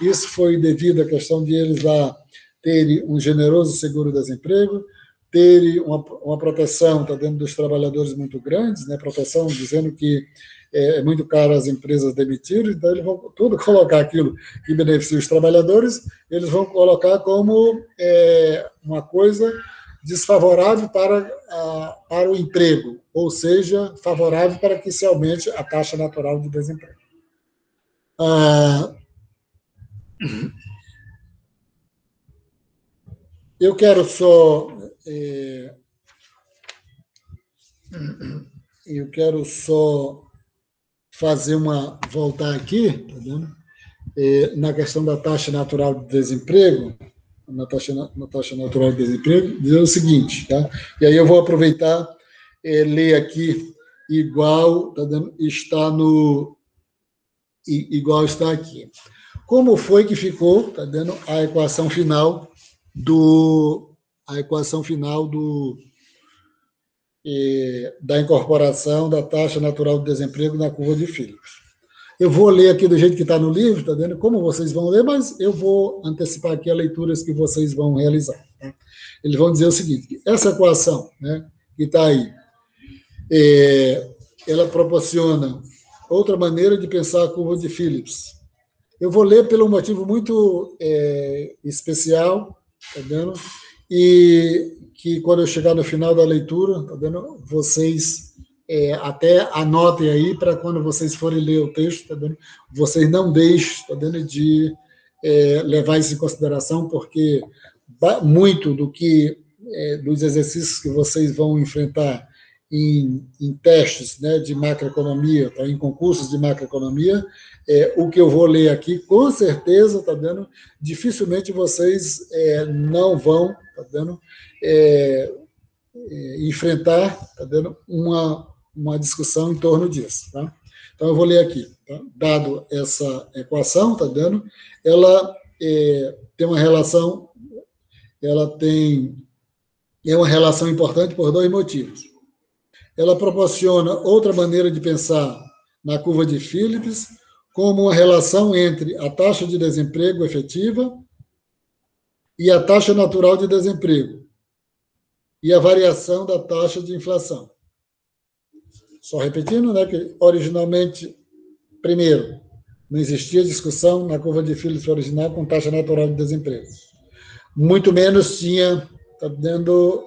Speaker 1: isso foi devido à questão de eles lá terem um generoso seguro-desemprego, terem uma proteção, tá dentro dos trabalhadores muito grandes, né, proteção dizendo que é muito caro as empresas demitirem, então eles vão tudo colocar aquilo que beneficia os trabalhadores, eles vão colocar como uma coisa desfavorável para o emprego, ou seja, favorável para que se aumente a taxa natural de desemprego. Eu quero só fazer voltar aqui, tá vendo? Na questão da taxa natural de desemprego, na taxa natural de desemprego, dizer o seguinte, tá? E aí eu vou aproveitar ler aqui igual, tá vendo? Igual está aqui. Como foi que ficou, tá vendo, a equação final da incorporação da taxa natural de desemprego na curva de Phillips. Eu vou ler aqui do jeito que está no livro, tá vendo? Como vocês vão ler, mas eu vou antecipar aqui as leituras que vocês vão realizar. Tá? Eles vão dizer o seguinte, essa equação, né, que está aí, ela proporciona outra maneira de pensar a curva de Phillips. Eu vou ler pelo motivo muito especial, tá vendo? E que quando eu chegar no final da leitura, tá vendo? Vocês até anotem aí para quando vocês forem ler o texto, tá vendo? Vocês não deixem, tá vendo, de levar isso em consideração, porque muito dos exercícios que vocês vão enfrentar em testes, né, de macroeconomia, tá, em concursos de macroeconomia, o que eu vou ler aqui, com certeza, tá vendo? Dificilmente vocês não vão, tá vendo? Enfrentar, tá vendo? Uma discussão em torno disso, tá? Então eu vou ler aqui, tá? Dado essa equação, tá vendo? Ela tem uma relação, é uma relação importante por dois motivos. Ela proporciona outra maneira de pensar na curva de Phillips, como uma relação entre a taxa de desemprego efetiva e a taxa natural de desemprego, e a variação da taxa de inflação. Só repetindo, né, que originalmente, primeiro, não existia discussão na curva de Phillips original com taxa natural de desemprego. Muito menos tinha, tá dando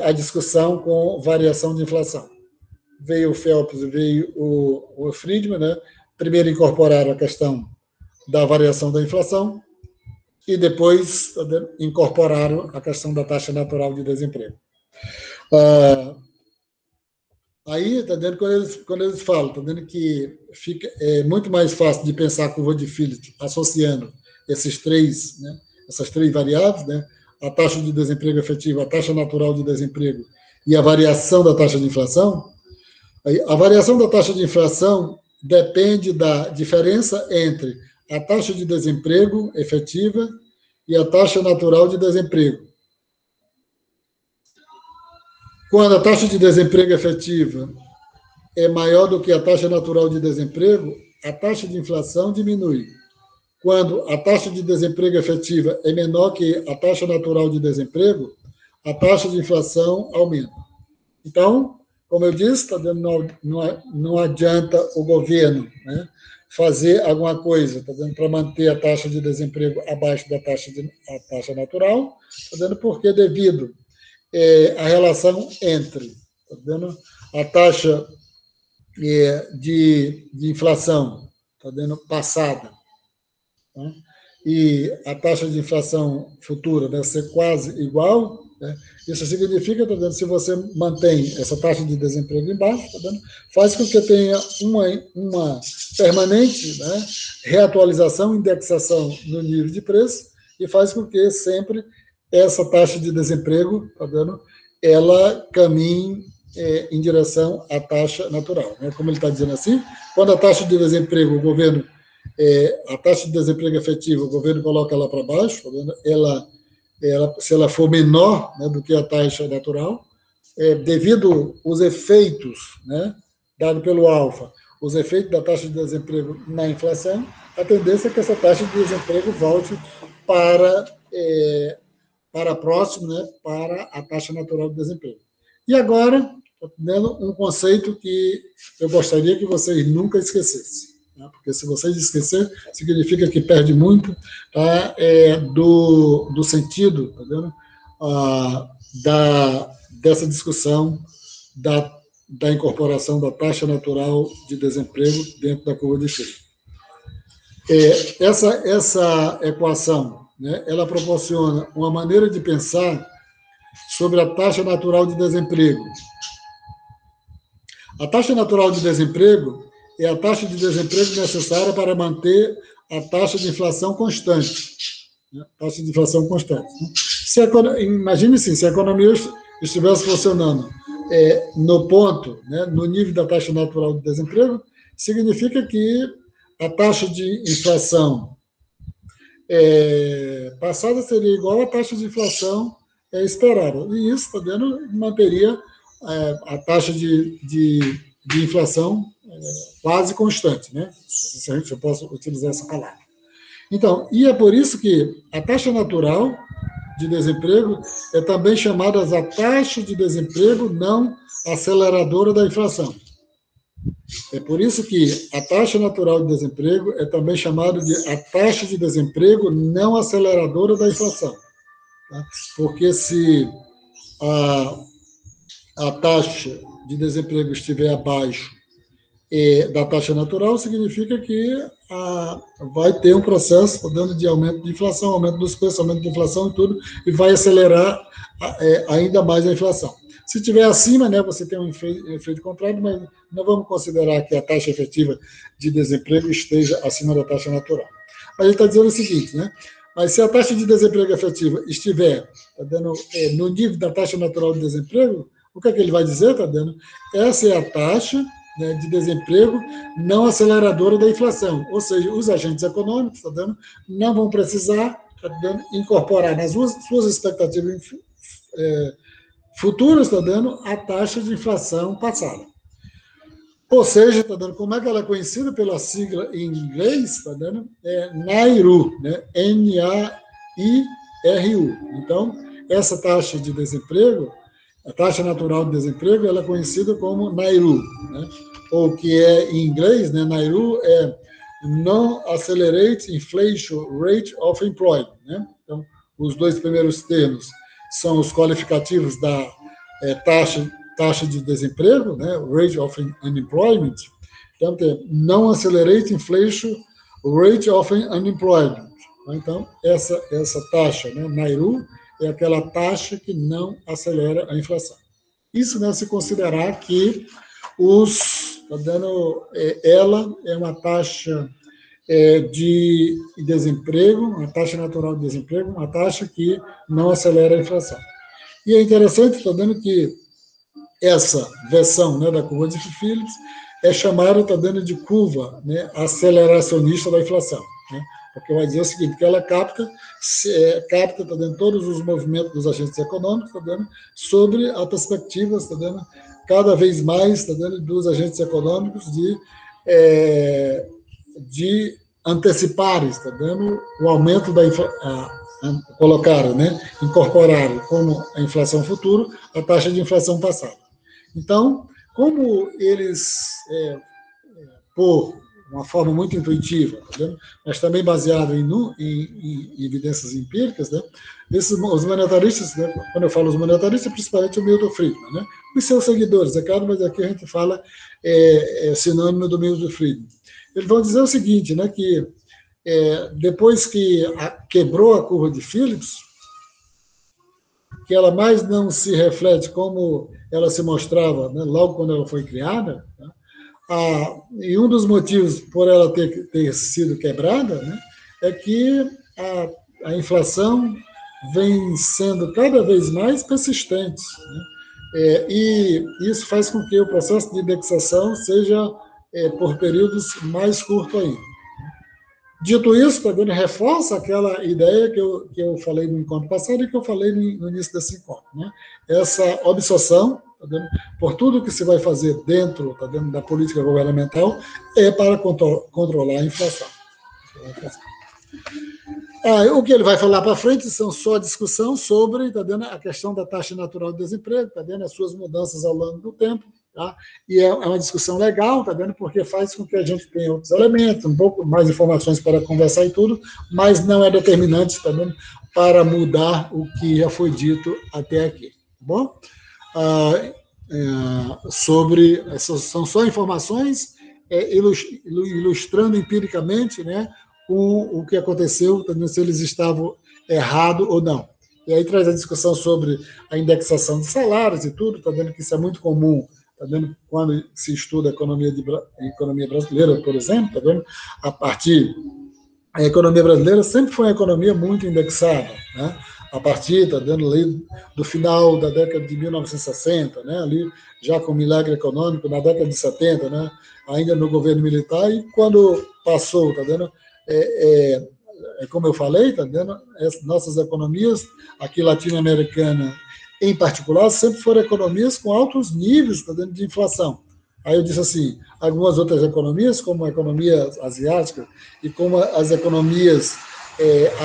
Speaker 1: a discussão com variação de inflação. Veio o Phelps, veio o Friedman, né? Primeiro incorporaram a questão da variação da inflação e depois incorporaram a questão da taxa natural de desemprego. Aí, tá vendo, quando eles falam, tá vendo que é muito mais fácil de pensar a curva de Phillips associando essas três variáveis, né? A taxa de desemprego efetivo, a taxa natural de desemprego e a variação da taxa de inflação. Aí, a variação da taxa de inflação depende da diferença entre a taxa de desemprego efetiva e a taxa natural de desemprego. Quando a taxa de desemprego efetiva é maior do que a taxa natural de desemprego, a taxa de inflação diminui. Quando a taxa de desemprego efetiva é menor que a taxa natural de desemprego, a taxa de inflação aumenta. Então, como eu disse, não adianta o governo, né, fazer alguma coisa para manter a taxa de desemprego abaixo da taxa natural, porque devido a relação entre a taxa de inflação passada, né, e a taxa de inflação futura deve ser quase igual, né? Isso significa, se você mantém essa taxa de desemprego embaixo, faz com que tenha uma permanente, né, reatualização, indexação no nível de preço, e faz com que sempre essa taxa de desemprego, ela caminhe em direção à taxa natural, né? Como ele está dizendo assim, quando a taxa de desemprego, o governo, a taxa de desemprego efetiva, o governo coloca ela para baixo, se ela for menor, né, do que a taxa natural, devido aos efeitos, né, dado pelo alfa, os efeitos da taxa de desemprego na inflação, a tendência é que essa taxa de desemprego volte para próximo, né, para a taxa natural de desemprego. E agora, estou dando um conceito que eu gostaria que vocês nunca esquecessem, né, porque se vocês esquecerem, significa que perde muito, tá, do sentido, tá vendo, dessa discussão da incorporação da taxa natural de desemprego dentro da curva de Phillips. Essa equação, né, ela proporciona uma maneira de pensar sobre a taxa natural de desemprego. A taxa natural de desemprego é a taxa de desemprego necessária para manter a taxa de inflação constante. Né? Taxa de inflação constante. Né? Imagine assim, se a economia estivesse funcionando no ponto, né, no nível da taxa natural de desemprego, significa que a taxa de inflação passada seria igual à taxa de inflação esperada. E isso, tá vendo, manteria a taxa de inflação quase constante, né? Se eu posso utilizar essa palavra. Então, e é por isso que a taxa natural de desemprego é também chamada a taxa de desemprego não aceleradora da inflação. É por isso que a taxa natural de desemprego é também chamada de a taxa de desemprego não aceleradora da inflação. Tá? Porque se a taxa de desemprego estiver abaixo da taxa natural, significa que vai ter um processo de aumento de inflação, aumento dos preços, aumento de inflação e tudo, e vai acelerar ainda mais a inflação. Se estiver acima, né, você tem um efeito contrário, mas não vamos considerar que a taxa efetiva de desemprego esteja acima da taxa natural. Mas ele está dizendo o seguinte, né? Mas se a taxa de desemprego efetiva estiver no nível da taxa natural de desemprego, o que é que ele vai dizer? Tá dando? Essa é a taxa, né, de desemprego não aceleradora da inflação. Ou seja, os agentes econômicos, tá dando, não vão precisar, tá dando, incorporar nas suas expectativas futuras, está dando a taxa de inflação passada. Ou seja, está dando, como é que ela é conhecida pela sigla em inglês, está dando? NAIRU, né? NAIRU. Então, essa taxa de desemprego, a taxa natural de desemprego, ela é conhecida como NAIRU, né? Ou que é em inglês, né? NAIRU é Non-Accelerate Inflation Rate of Employment, né? Então, os dois primeiros termos são os qualificativos da taxa de desemprego, né, rate of unemployment. Então, tem non-accelerate inflation Rate of Unemployment. Então, essa taxa, né, Nairu, é aquela taxa que não acelera a inflação. Isso, né, se considerar que ela é uma taxa de desemprego, uma taxa natural de desemprego, uma taxa que não acelera a inflação. E é interessante, está dando que essa versão, né, da curva de Phillips é chamada, está dando de curva, né, aceleracionista da inflação, né, porque vai dizer o seguinte, que ela capta está dando todos os movimentos dos agentes econômicos, está dando sobre a perspectiva, está dando cada vez mais, está dando dos agentes econômicos de antecipar, está dando o aumento da colocaram, né, incorporaram como a inflação futura a taxa de inflação passada. Então, como eles, por uma forma muito intuitiva, tá, mas também baseado em evidências empíricas, né, os monetaristas, né, quando eu falo os monetaristas, principalmente o Milton Friedman, né, os seus seguidores, é claro, mas aqui a gente fala sinônimo do Milton Friedman. Eles vão dizer o seguinte, né, que depois que quebrou a curva de Phillips, que ela mais não se reflete como ela se mostrava, né, logo quando ela foi criada, né, e um dos motivos por ela ter sido quebrada, né, é que a inflação vem sendo cada vez mais persistente, né, e isso faz com que o processo de indexação seja por períodos mais curtos ainda. Dito isso, também reforça aquela ideia que eu falei no encontro passado e que eu falei no início desse encontro, né? Essa obsessão, tá vendo, por tudo que se vai fazer dentro, tá vendo, da política governamental para controlar a inflação. O que ele vai falar para frente são só discussão sobre, tá vendo, a questão da taxa natural de desemprego, tá vendo, as suas mudanças ao longo do tempo. Tá? E é uma discussão legal, tá vendo? Porque faz com que a gente tenha outros elementos, um pouco mais informações para conversar e tudo, mas não é determinante, tá vendo? Para mudar o que já foi dito até aqui. Tá bom? São só informações ilustrando empiricamente, né, com o que aconteceu, tá vendo, se eles estavam errados ou não. E aí traz a discussão sobre a indexação de salários e tudo, tá vendo que isso é muito comum. Tá vendo? Quando se estuda a economia brasileira, por exemplo, tá vendo? A economia brasileira sempre foi uma economia muito indexada, né? A partir, tá vendo, ali do final da década de 1960, né? Ali já com o milagre econômico na década de 70, né? Ainda no governo militar, e quando passou, tá vendo? Como eu falei, tá vendo? Nossas economias aqui latino-americana em particular, sempre foram economias com altos níveis, tá, de inflação. Aí eu disse assim, algumas outras economias, como a economia asiática e como as economias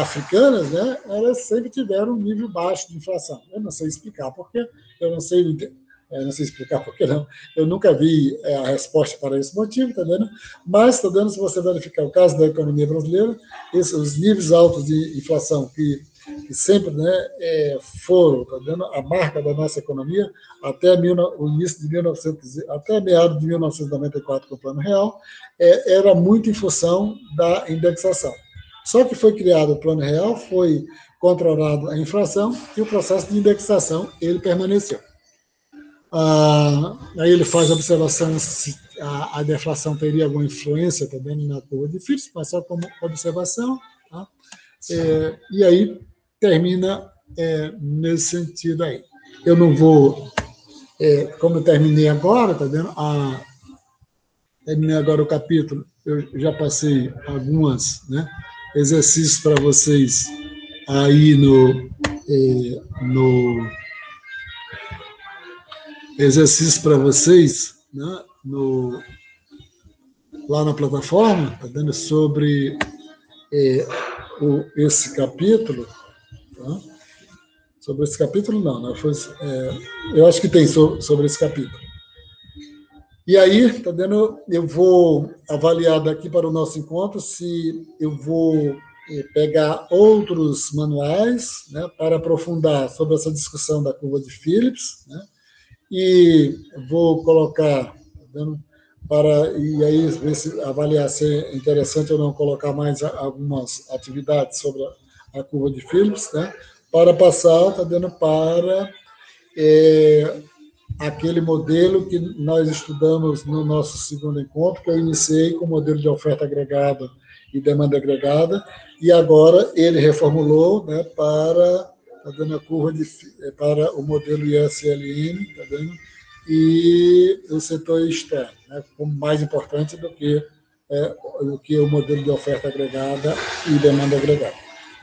Speaker 1: africanas, né, elas sempre tiveram um nível baixo de inflação. Eu não sei explicar porque, não sei explicar porque não. Eu nunca vi a resposta para esse motivo, tá vendo? Mas, tá vendo, se você verificar o caso da economia brasileira, os níveis altos de inflação que sempre, né, foram, tá vendo, a marca da nossa economia até o início de até meados de 1994 com o Plano Real, era muito em função da indexação. Só que foi criado o Plano Real, foi controlado a inflação e o processo de indexação ele permaneceu. Aí ele faz a observação se a deflação teria alguma influência também na curva de Phillips, mas só como observação, tá? E aí termina nesse sentido aí. Eu não vou, como eu terminei agora, tá vendo? Terminei agora o capítulo, eu já passei algumas, né, exercícios para vocês aí exercício para vocês, né, lá na plataforma, tá vendo, sobre esse capítulo, tá? Sobre esse capítulo não, né? Eu acho que tem sobre esse capítulo. E aí, tá vendo, eu vou avaliar daqui para o nosso encontro se eu vou pegar outros manuais, né, para aprofundar sobre essa discussão da curva de Phillips, né, e vou colocar, tá vendo, e aí ver se, avaliar se é interessante ou não colocar mais algumas atividades sobre a curva de Phillips, né? Para passar, está dando para aquele modelo que nós estudamos no nosso segundo encontro, que eu iniciei com o modelo de oferta agregada e demanda agregada, e agora ele reformulou, né, para tá dando a curva para o modelo ISLM, tá dando, e o setor externo, né, como mais importante do que o modelo de oferta agregada e demanda agregada.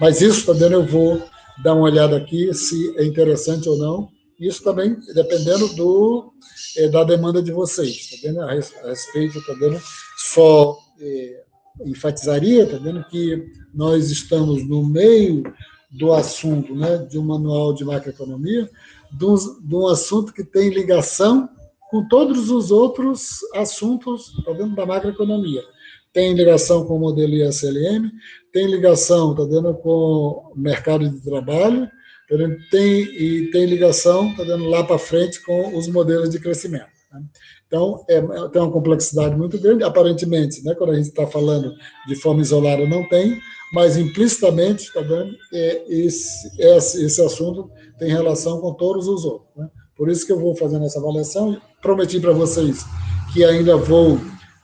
Speaker 1: Mas isso, tá dando, eu vou dar uma olhada aqui se é interessante ou não. Isso também dependendo da demanda de vocês, tá vendo? A respeito, tá vendo? Só enfatizaria, tá vendo, que nós estamos no meio do assunto, né, de um manual de macroeconomia, de um assunto que tem ligação com todos os outros assuntos, tá vendo, da macroeconomia. Tem ligação com o modelo ISLM, tem ligação, tá vendo, com o mercado de trabalho, tem ligação, tá dando lá para frente com os modelos de crescimento. Né? Então, tem uma complexidade muito grande, aparentemente, né, quando a gente está falando de forma isolada, não tem, mas implicitamente, tá vendo, esse assunto tem relação com todos os outros. Né? Por isso que eu vou fazendo essa avaliação, prometi para vocês que ainda vou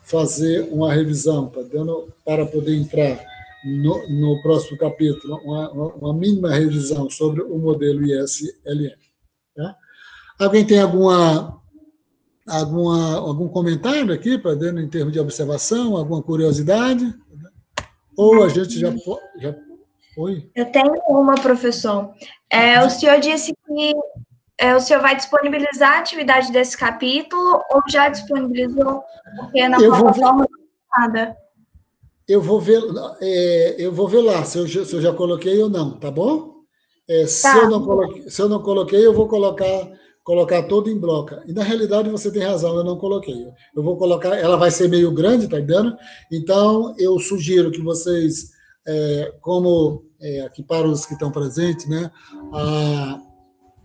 Speaker 1: fazer uma revisão, tá dando, para poder entrar no próximo capítulo, uma mínima revisão sobre o modelo ISLM. Tá? Alguém tem algum comentário aqui, para dentro, em termos de observação, alguma curiosidade? Ou a gente já... Oi?
Speaker 2: Eu tenho uma, professor. O senhor disse que o senhor vai disponibilizar a atividade desse capítulo ou já disponibilizou? Porque na plataforma nada.
Speaker 1: Eu vou ver lá se eu já coloquei ou não, tá bom? Se eu não coloquei, eu vou colocar todo em bloco. E na realidade você tem razão, eu não coloquei. Eu vou colocar, ela vai ser meio grande, tá entendendo? Então eu sugiro que vocês, aqui para os que estão presentes, né?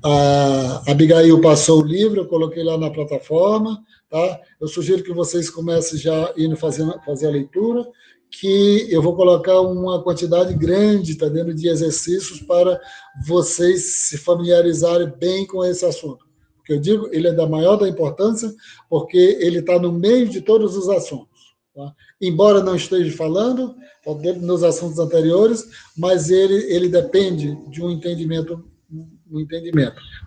Speaker 1: A Abigail passou o livro, eu coloquei lá na plataforma, tá? Eu sugiro que vocês comecem já indo fazer a leitura, que eu vou colocar uma quantidade grande, tá dentro de exercícios para vocês se familiarizarem bem com esse assunto. Porque eu digo, ele é da maior da importância, porque ele está no meio de todos os assuntos. Tá? Embora não esteja falando, tá dentro dos assuntos anteriores, mas ele depende de um entendimento.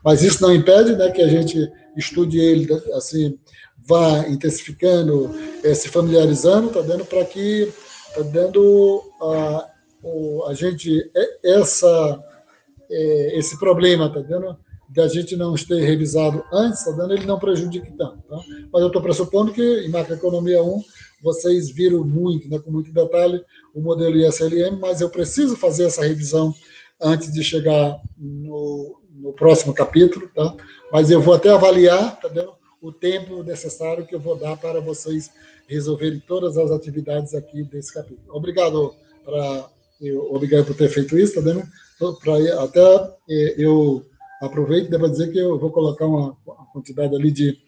Speaker 1: Mas isso não impede, né, que a gente estude ele, assim, vá intensificando, se familiarizando, tá dando, para que tá dando a gente esse problema, tá dando, de a gente não ter revisado antes, tá dando, ele não prejudique tanto. Tá? Mas eu estou pressupondo que em Macroeconomia 1 vocês viram muito, né, com muito detalhe, o modelo ISLM, mas eu preciso fazer essa revisão antes de chegar no próximo capítulo, tá? Mas eu vou até avaliar, tá vendo, o tempo necessário que eu vou dar para vocês resolverem todas as atividades aqui desse capítulo. Obrigado por ter feito isso, tá vendo? Até eu aproveito, devo dizer que eu vou colocar uma quantidade ali de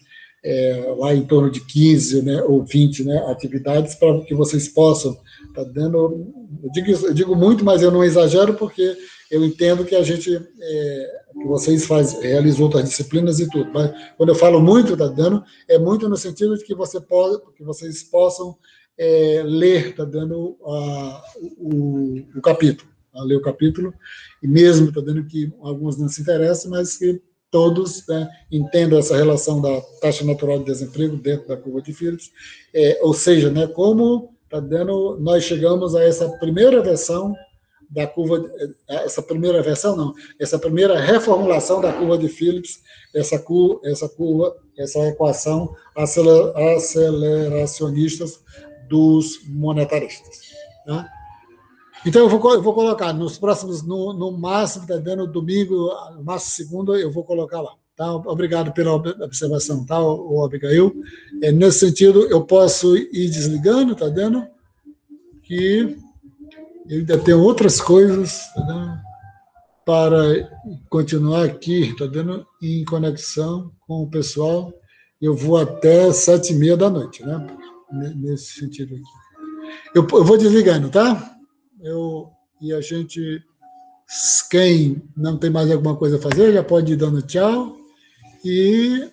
Speaker 1: lá em torno de 15, né, ou 20, né, atividades para que vocês possam, tá dando, eu digo muito, mas eu não exagero, porque eu entendo que a gente, que vocês realizam outras disciplinas e tudo, mas quando eu falo muito, tá dando, é muito no sentido de que vocês possam ler, tá dando, o capítulo, ler o capítulo, e mesmo, tá dando, que alguns não se interessam, mas que todos, né, entendam essa relação da taxa natural de desemprego dentro da curva de Phillips, ou seja, né, como tá dando, nós chegamos a essa primeira versão da curva, essa primeira reformulação da curva de Phillips, essa equação aceleracionistas dos monetaristas. Tá? Então, eu vou colocar nos próximos, no máximo, tá dando domingo, no máximo segunda, eu vou colocar lá. Tá? Obrigado pela observação, tá, Abigail? Nesse sentido, eu posso ir desligando, tá dando? Que eu ainda tenho outras coisas, tá dando? Para continuar aqui, tá dando? Em conexão com o pessoal, eu vou até 7h30 da noite, né? Nesse sentido aqui. Eu vou desligando, tá? E a gente, quem não tem mais alguma coisa a fazer, já pode ir dando tchau. E